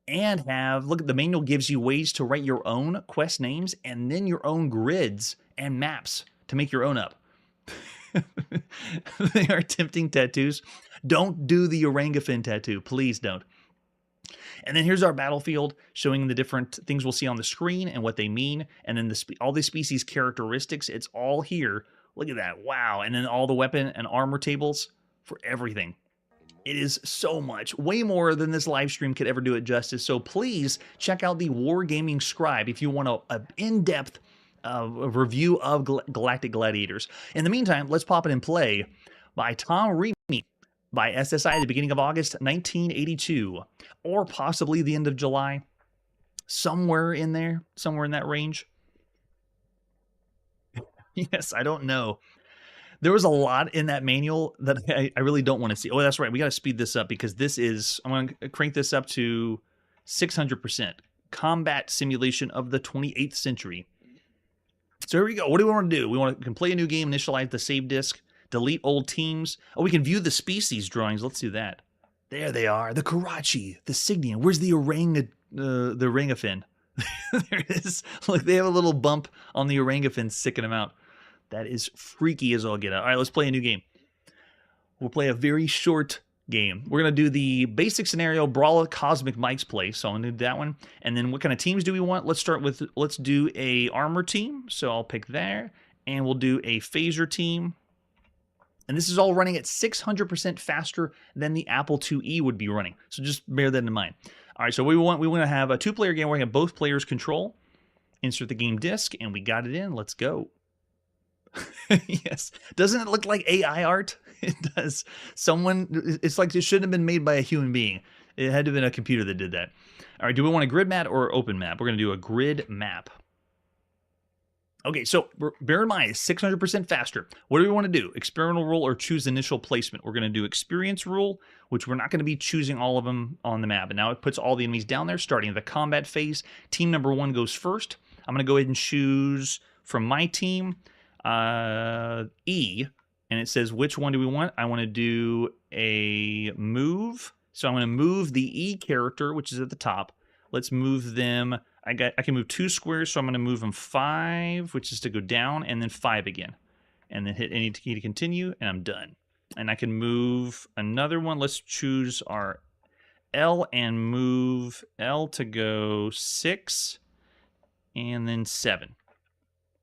And look, the manual gives you ways to write your own quest names and then your own grids and maps to make your own up. They are tempting tattoos. Don't do the orangutan tattoo. Please don't. And then here's our battlefield showing the different things we'll see on the screen and what they mean. And then all the species characteristics. It's all here. Look at that. Wow. And then all the weapon and armor tables for everything. It is so much, way more than this live stream could ever do it justice. So please check out the Wargaming Scribe if you want an in-depth review of Galactic Gladiators. In the meantime, let's pop it in play by Tom Reamy by SSI at the beginning of August 1982, or possibly the end of July. Somewhere in there, somewhere in that range. Yes, I don't know. There was a lot in that manual that I really don't want to see. Oh, that's right. We got to speed this up because I'm going to crank this up to 600%. Combat simulation of the 28th century. So here we go. What do we want to do? We can play a new game, initialize the save disk, delete old teams. Oh, we can view the species drawings. Let's do that. There they are. The Karachi, the Signian. Where's the orangutan? There it is. Look, they have a little bump on the orangutan sticking them out. That is freaky as all get out. All right, let's play a new game. We'll play a very short game. We're going to do the basic scenario, Brawl Cosmic Mike's Play. So I'm going to do that one. And then what kind of teams do we want? Let's start with, let's do a armor team. So I'll pick there. And we'll do a phaser team. And this is all running at 600% faster than the Apple IIe would be running. So just bear that in mind. All right, so we want to have a 2-player game where we have both players control. Insert the game disc, and we got it in. Let's go. Yes. Doesn't it look like AI art? It does. It's like it shouldn't have been made by a human being. It had to have been a computer that did that. All right, do we want a grid map or open map? We're going to do a grid map. Okay, so bear in mind, it's 600% faster. What do we want to do? Experimental rule or choose initial placement? We're going to do experience rule, which we're not going to be choosing all of them on the map. And now it puts all the enemies down there, starting the combat phase. Team number 1 goes first. I'm going to go ahead and choose from my team E, and it says which one do we want? I want to do a move. So I'm going to move the E character, which is at the top. Let's move them. I can move 2 squares, so I'm going to move them 5, which is to go down, and then 5 again. And then hit any key to continue, and I'm done. And I can move another one. Let's choose our L and move L to go 6, and then 7.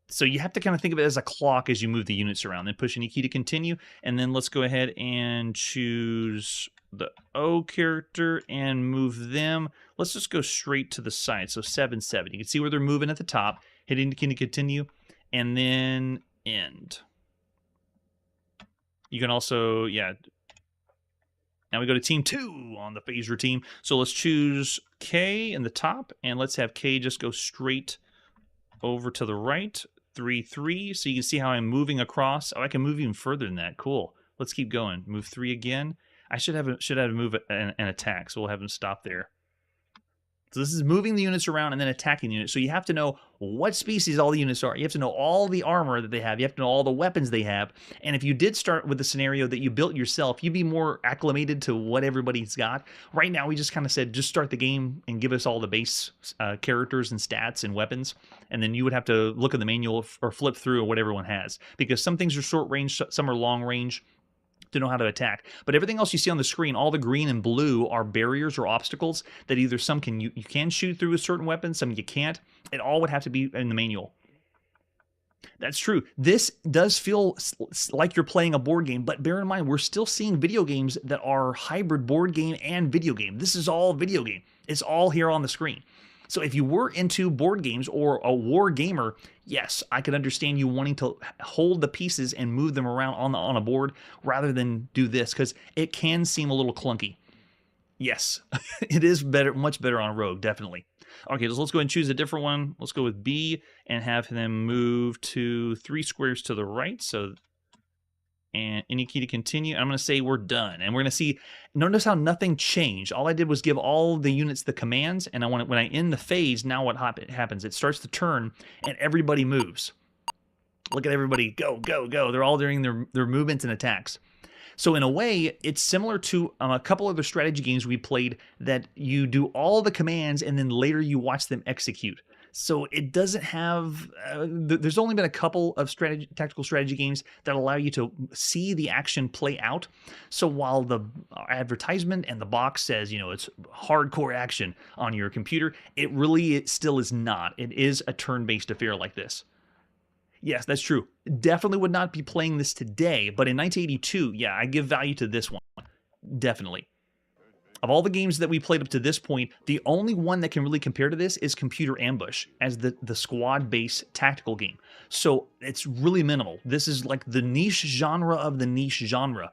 So you have to kind of think of it as a clock as you move the units around. Then push any key to continue, and then let's go ahead and choose the O character and move them. Let's just go straight to the side. So 7, 7. You can see where they're moving at the top. Hit any key to continue, and then end. You can also, yeah. Now we go to team 2 on the phaser team. So let's choose K in the top, and let's have K just go straight over to the right. 3, 3. So you can see how I'm moving across. Oh, I can move even further than that. Cool. Let's keep going. Move 3 again. I should have a move and attack, so we'll have them stop there. So this is moving the units around and then attacking the units. So you have to know what species all the units are. You have to know all the armor that they have. You have to know all the weapons they have. And if you did start with the scenario that you built yourself, you'd be more acclimated to what everybody's got. Right now, we just kind of said, just start the game and give us all the base characters and stats and weapons. And then you would have to look at the manual or flip through what everyone has. Because some things are short range, some are long range, to know how to attack. But everything else you see on the screen, all the green and blue are barriers or obstacles that either some you can shoot through with certain weapons, some you can't. It all would have to be in the manual. That's true. This does feel like you're playing a board game, but bear in mind, we're still seeing video games that are hybrid board game and video game. This is all video game. It's all here on the screen. So if you were into board games or a war gamer, yes, I could understand you wanting to hold the pieces and move them around on a board rather than do this, because it can seem a little clunky. Yes, it is better, much better on Rogue, definitely. Okay, so let's go ahead and choose a different one. Let's go with B and have them move to 3 squares to the right. So, and any key to continue. I'm going to say we're done. And we're going to see, notice how nothing changed. All I did was give all the units the commands. And I want when I end the phase, now what happens? It starts to turn and everybody moves. Look at everybody. Go, go, go. They're all doing their movements and attacks. So in a way, it's similar to a couple other strategy games we played that you do all the commands and then later you watch them execute. So it doesn't have, there's only been a couple of tactical strategy games that allow you to see the action play out. So while the advertisement and the box says, you know, it's hardcore action on your computer, it still is not. It is a turn-based affair like this. Yes, that's true. Definitely would not be playing this today, but in 1982, yeah, I give value to this one. Definitely. Of all the games that we played up to this point, the only one that can really compare to this is Computer Ambush as the squad-based tactical game. So it's really minimal. This is like the niche genre of the niche genre.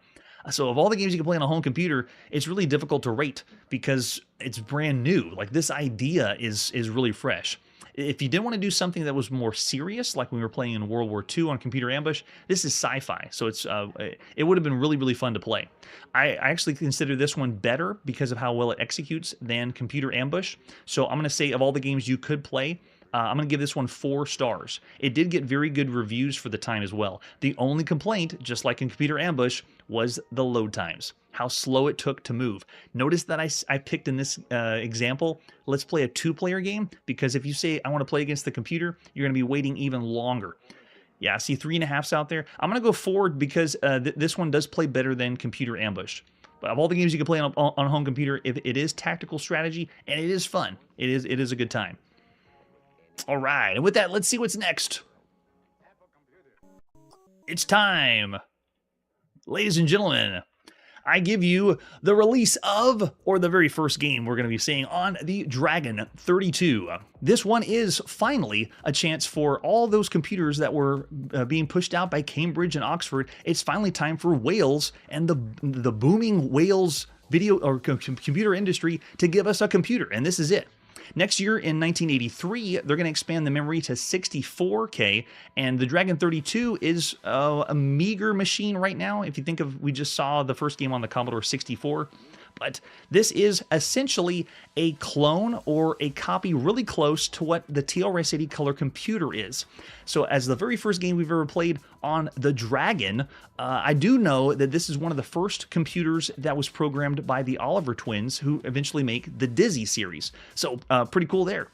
So of all the games you can play on a home computer, it's really difficult to rate because it's brand new. Like this idea is really fresh. If you didn't want to do something that was more serious, like when we were playing in World War II on Computer Ambush, this is sci-fi, so it would have been really, really fun to play. I actually consider this one better because of how well it executes than Computer Ambush. So I'm going to say of all the games you could play, I'm going to give this one 4 stars. It did get very good reviews for the time as well. The only complaint, just like in Computer Ambush, was the load times. How slow it took to move. Notice that I picked in this example, let's play a 2-player game, because if you say I want to play against the computer, you're going to be waiting even longer. Yeah, I see 3.5s out there. I'm going to go forward because this one does play better than Computer Ambush. But of all the games you can play on a home computer, it is tactical strategy, and it is fun. It is a good time. All right, and with that, let's see what's next. It's time. Ladies and gentlemen, I give you the release of, or the very first game we're going to be seeing on the Dragon 32. This one is finally a chance for all those computers that were being pushed out by Cambridge and Oxford. It's finally time for Wales and the booming Wales video or computer industry to give us a computer, and this is it. Next year in 1983, they're going to expand the memory to 64K, and the Dragon 32 is a meager machine right now. If you think of, we just saw the first game on the Commodore 64, but this is essentially a clone or a copy really close to what the TRS-80 color computer is. So as the very first game we've ever played on the Dragon, I do know that this is one of the first computers that was programmed by the Oliver twins, who eventually make the Dizzy series. So pretty cool there.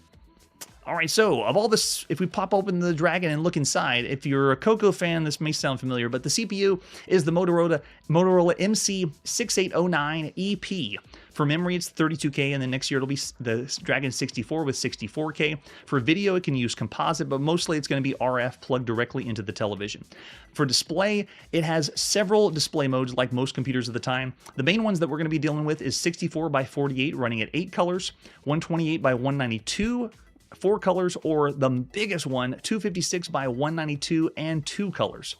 All right, so of all this, if we pop open the Dragon and look inside, if you're a Coco fan, this may sound familiar, but the CPU is the Motorola MC6809EP. For memory, it's 32K, and then next year it'll be the Dragon 64 with 64K. For video, it can use composite, but mostly it's going to be RF plugged directly into the television. For display, it has several display modes like most computers of the time. The main ones that we're going to be dealing with is 64 by 48 running at 8 colors, 128 by 192, 4 colors, or the biggest one, 256 by 192 and 2 colors.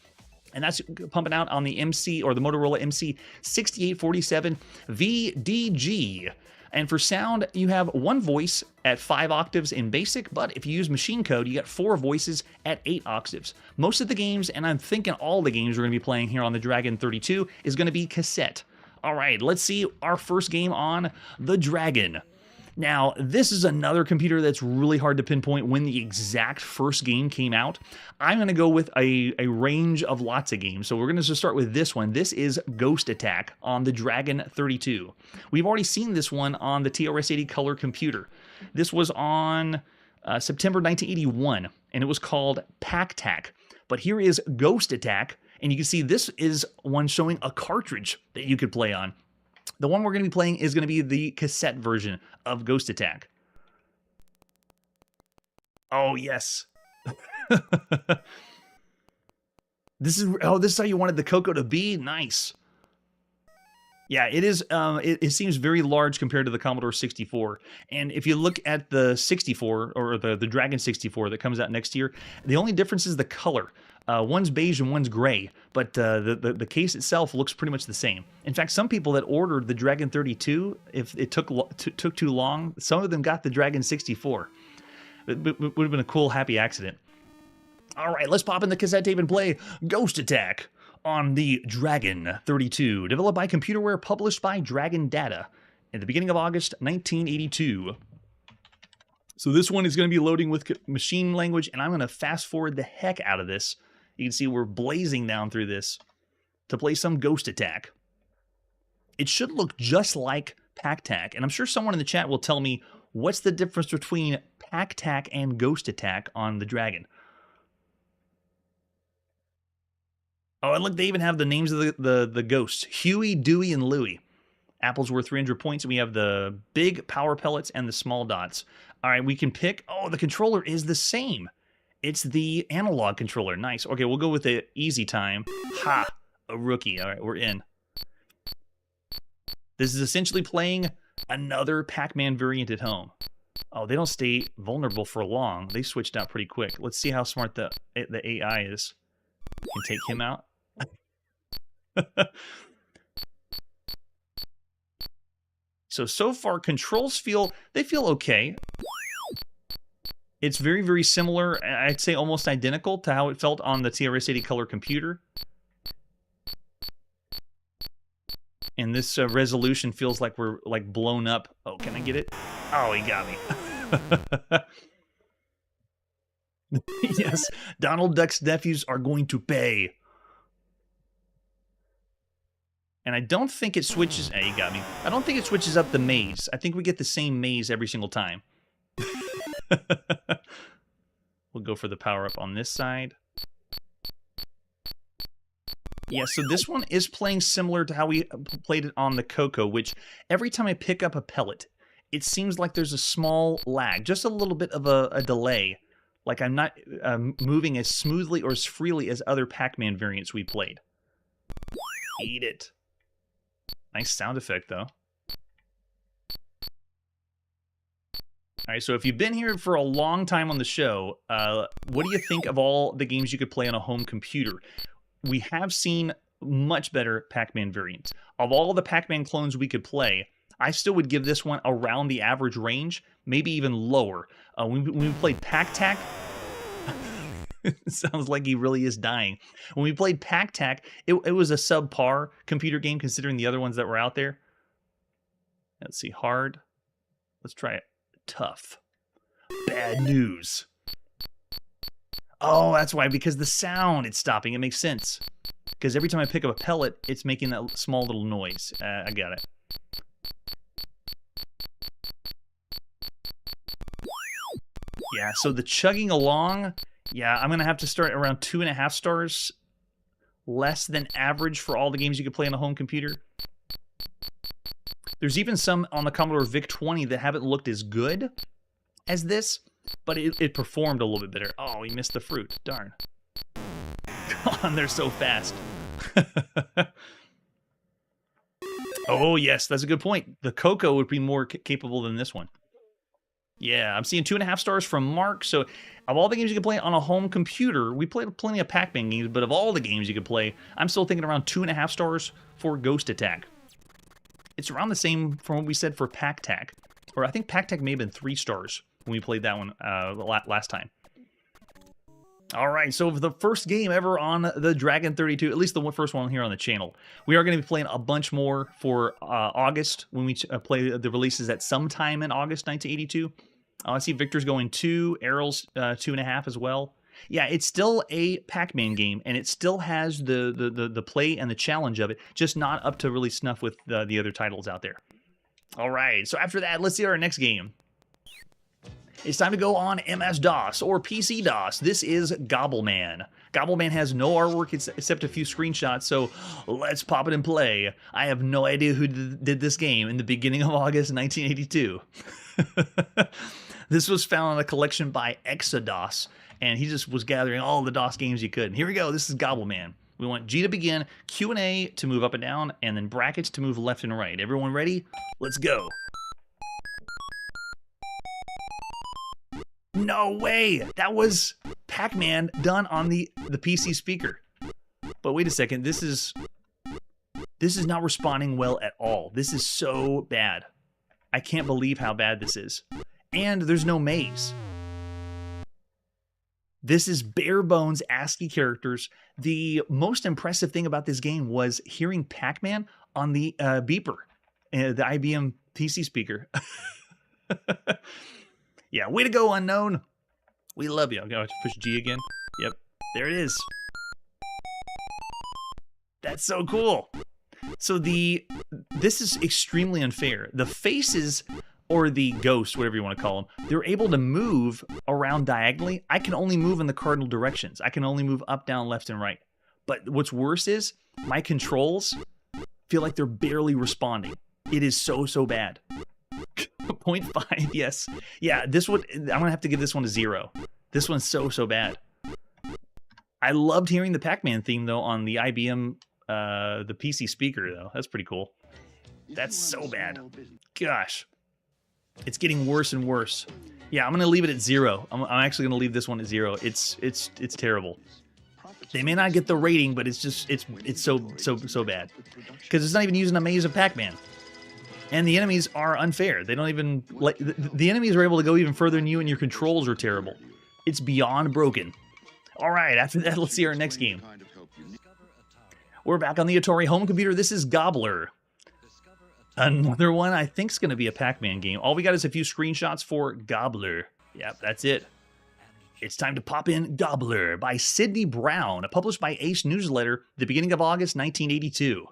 And that's pumping out on the MC, or the Motorola MC6847 VDG. And for sound, you have one voice at 5 octaves in basic, but if you use machine code, you get 4 voices at 8 octaves. Most of the games, and I'm thinking all the games we're going to be playing here on the Dragon 32, is going to be cassette. All right, let's see our first game on the Dragon. Now, this is another computer that's really hard to pinpoint when the exact first game came out. I'm going to go with a range of lots of games. So we're going to just start with this one. This is Ghost Attack on the Dragon 32. We've already seen this one on the TRS-80 color computer. This was on September 1981, and it was called Pac-Tac. But here is Ghost Attack, and you can see this is one showing a cartridge that you could play on. The one we're going to be playing is going to be the cassette version of Ghost Attack. Oh, yes. This is how you wanted the Coco to be? Nice. Yeah, it is. It seems very large compared to the Commodore 64. And if you look at the 64, or the Dragon 64 that comes out next year, the only difference is the color. One's beige and one's gray, but the case itself looks pretty much the same. In fact, some people that ordered the Dragon 32, if it took too long, some of them got the Dragon 64. It would have been a cool, happy accident. All right, let's pop in the cassette tape and play Ghost Attack on the Dragon 32, developed by Computerware, published by Dragon Data at the beginning of August 1982. So this one is going to be loading with machine language, and I'm going to fast forward the heck out of this. You can see we're blazing down through this to play some Ghost Attack. It should look just like Pac-Tac, and I'm sure someone in the chat will tell me what's the difference between Pac-Tac and Ghost Attack on the Dragon. Oh, and look, they even have the names of the ghosts. Huey, Dewey, and Louie. Apple's worth 300 points, and we have the big power pellets and the small dots. All right, we can pick... Oh, the controller is the same. It's the analog controller. Nice. Okay, we'll go with the easy time. Ha! A rookie. All right, we're in. This is essentially playing another Pac-Man variant at home. Oh, they don't stay vulnerable for long. They switched out pretty quick. Let's see how smart the AI is. Can take him out. So far, controls feel okay. It's very, very similar. I'd say almost identical to how it felt on the TRS-80 color computer. And this resolution feels like we're like blown up. Oh, can I get it? Oh, he got me. Yes, Donald Duck's nephews are going to pay. And I don't think it switches... Hey, you got me. I don't think it switches up the maze. I think we get the same maze every single time. We'll go for the power-up on this side. Yeah, so this one is playing similar to how we played it on the Coco, which every time I pick up a pellet, it seems like there's a small lag, just a little bit of a delay. Like I'm not moving as smoothly or as freely as other Pac-Man variants we played. Eat it. Nice sound effect, though. All right, so if you've been here for a long time on the show, what do you think of all the games you could play on a home computer? We have seen much better Pac-Man variants. Of all the Pac-Man clones we could play, I still would give this one around the average range, maybe even lower. When we played Pac-Tac, it sounds like he really is dying. When we played Pac-Tac, it was a subpar computer game considering the other ones that were out there. Let's see, hard. Let's try it. Tough. Bad news. Oh, that's why, because the sound, it's stopping. It makes sense. Because every time I pick up a pellet, it's making that small little noise. I got it. Yeah, so the chugging along, yeah, I'm going to have to start around 2.5 stars. Less than average for all the games you could play on a home computer. There's even some on the Commodore VIC-20 that haven't looked as good as this, but it performed a little bit better. Oh, he missed the fruit. Darn. Come on, they're so fast. Oh, yes, that's a good point. The Coco would be more capable than this one. Yeah, I'm seeing 2.5 stars from Mark. So, of all the games you can play on a home computer, we played plenty of Pac-Man games, but of all the games you could play, I'm still thinking around 2.5 stars for Ghost Attack. It's around the same from what we said for Pac-Tac. Or I think Pac-Tac may have been 3 stars when we played that one last time. All right, so for the first game ever on the Dragon 32, at least the first one here on the channel, we are going to be playing a bunch more for August when we play the releases at sometime in August 1982. I see Victor's going 2, Errol's 2.5 as well. Yeah, it's still a Pac-Man game, and it still has the play and the challenge of it, just not up to really snuff with the other titles out there. All right, so after that, let's see our next game. It's time to go on MS-DOS or PC-DOS. This is Gobbleman. Gobbleman has no artwork except a few screenshots, so let's pop it and play. I have no idea who did this game in the beginning of August 1982. This was found in a collection by Exodus, and he just was gathering all the DOS games he could. And here we go. This is Gobbleman. We want G to begin, Q and A to move up and down, and then brackets to move left and right. Everyone ready? Let's go. No way! That was Pac-Man done on the PC speaker. But wait a second, this is not responding well at all. This is so bad. I can't believe how bad this is. And there's no maze. This is bare bones ASCII characters. The most impressive thing about this game was hearing Pac-Man on the beeper, the IBM PC speaker. Yeah, way to go, Unknown. We love you. I'm going to push G again. Yep, there it is. That's so cool. So this is extremely unfair. The faces, or the ghosts, whatever you want to call them, they're able to move around diagonally. I can only move in the cardinal directions. I can only move up, down, left, and right. But what's worse is my controls feel like they're barely responding. It is so bad. 0.5, yes. Yeah, I'm going to have to give this one a 0. This one's so bad. I loved hearing the Pac-Man theme, though, on the IBM, the PC speaker, though. That's pretty cool. That's so bad. Gosh. It's getting worse and worse. Yeah, I'm going to leave it at 0. I'm actually going to leave this one at 0. It's terrible. They may not get the rating, but it's so bad. Because it's not even using a maze of Pac-Man. And the enemies are unfair. They don't even the enemies are able to go even further than you, and your controls are terrible. It's beyond broken. All right, after that, let's see our next game. We're back on the Atari home computer. This is Gobbler. Another one I think is going to be a Pac-Man game. All we got is a few screenshots for Gobbler. Yep, that's it. It's time to pop in Gobbler by Sidney Brown, published by Ace Newsletter, the beginning of August 1982.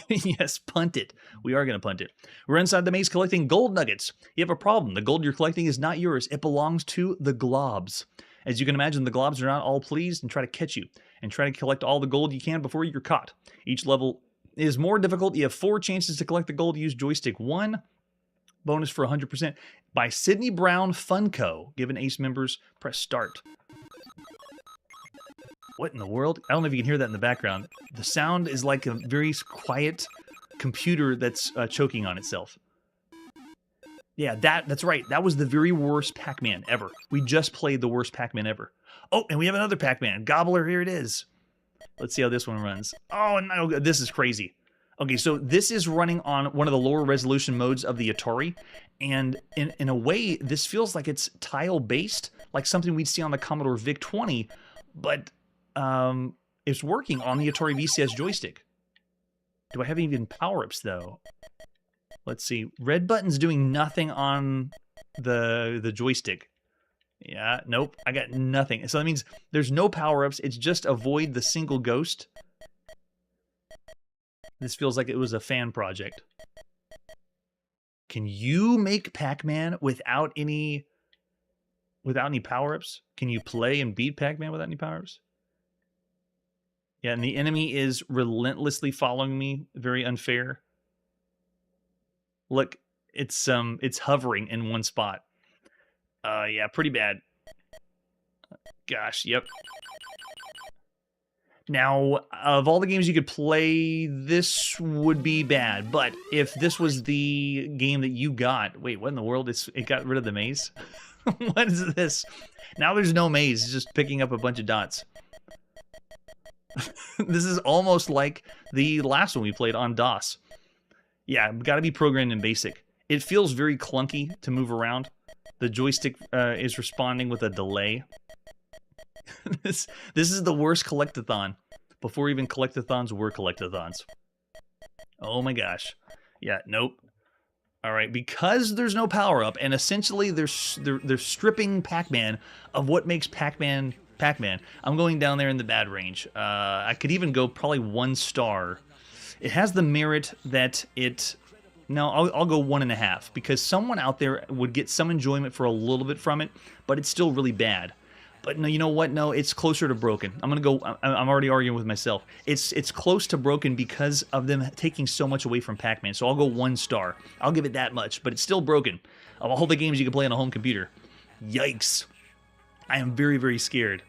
Yes, punt it. We are going to punt it. We're inside the maze collecting gold nuggets. You have a problem. The gold you're collecting is not yours. It belongs to the globs. As you can imagine, the globs are not all pleased and try to catch you, and try to collect all the gold you can before you're caught. Each level is more difficult. You have 4 chances to collect the gold. Use joystick 1. Bonus for 100%. By Sidney Brown Funko. Given Ace members, press start. What in the world? I don't know if you can hear that in the background. The sound is like a very quiet computer that's choking on itself. Yeah, that's right. That was the very worst Pac-Man ever. We just played the worst Pac-Man ever. Oh, and we have another Pac-Man. Gobbler, here it is. Let's see how this one runs. Oh, no, this is crazy. Okay, so this is running on one of the lower resolution modes of the Atari, and in a way, this feels like it's tile-based, like something we'd see on the Commodore VIC-20, but it's working on the Atari VCS joystick. Do I have even power-ups, though? Let's see. Red button's doing nothing on the joystick. Yeah, nope, I got nothing. So that means there's no power-ups, it's just avoid the single ghost. This feels like it was a fan project. Can you make Pac-Man without any power-ups? Can you play and beat Pac-Man without any power-ups? Yeah, and the enemy is relentlessly following me. Very unfair. Look, it's hovering in one spot. Yeah, pretty bad. Gosh, yep. Now, of all the games you could play, this would be bad. But if this was the game that you got... Wait, what in the world? It got rid of the maze? What is this? Now there's no maze. It's just picking up a bunch of dots. This is almost like the last one we played on DOS. Yeah, got to be programmed in BASIC. It feels very clunky to move around. The joystick is responding with a delay. This is the worst collectathon. Before even collectathons were collectathons. Oh my gosh. Yeah, nope. All right, because there's no power-up, and essentially they're stripping Pac-Man of what makes Pac-Man Pac-Man. I'm going down there in the bad range. I could even go probably 1 star. It has the merit that it... No, I'll go 1.5, because someone out there would get some enjoyment for a little bit from it, but it's still really bad. But no, you know what? No, it's closer to broken. I'm gonna go. I'm already arguing with myself. It's close to broken because of them taking so much away from Pac-Man. So I'll go 1 star. I'll give it that much, but it's still broken. Of all the games you can play on a home computer, yikes! I am very, very scared.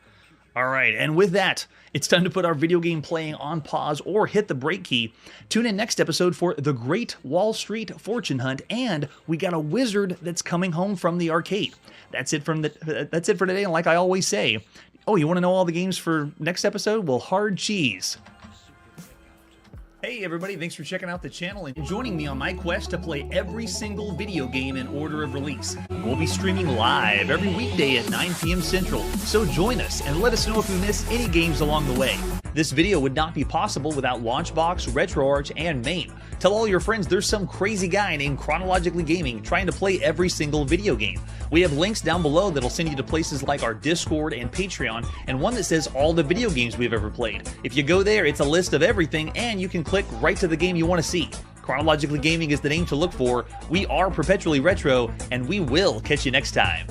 All right, and with that, it's time to put our video game playing on pause or hit the break key. Tune in next episode for The Great Wall Street Fortune Hunt, and we got a wizard that's coming home from the arcade. That's it for today, and like I always say, oh, you want to know all the games for next episode? Well, hard cheese. Hey everybody, thanks for checking out the channel and joining me on my quest to play every single video game in order of release. We'll be streaming live every weekday at 9 p.m. Central, so join us and let us know if we miss any games along the way. This video would not be possible without Launchbox, RetroArch, and MAME. Tell all your friends there's some crazy guy named Chronologically Gaming trying to play every single video game. We have links down below that'll send you to places like our Discord and Patreon, and one that says all the video games we've ever played. If you go there, it's a list of everything, and you can click right to the game you want to see. Chronologically Gaming is the name to look for. We are perpetually retro, and we will catch you next time.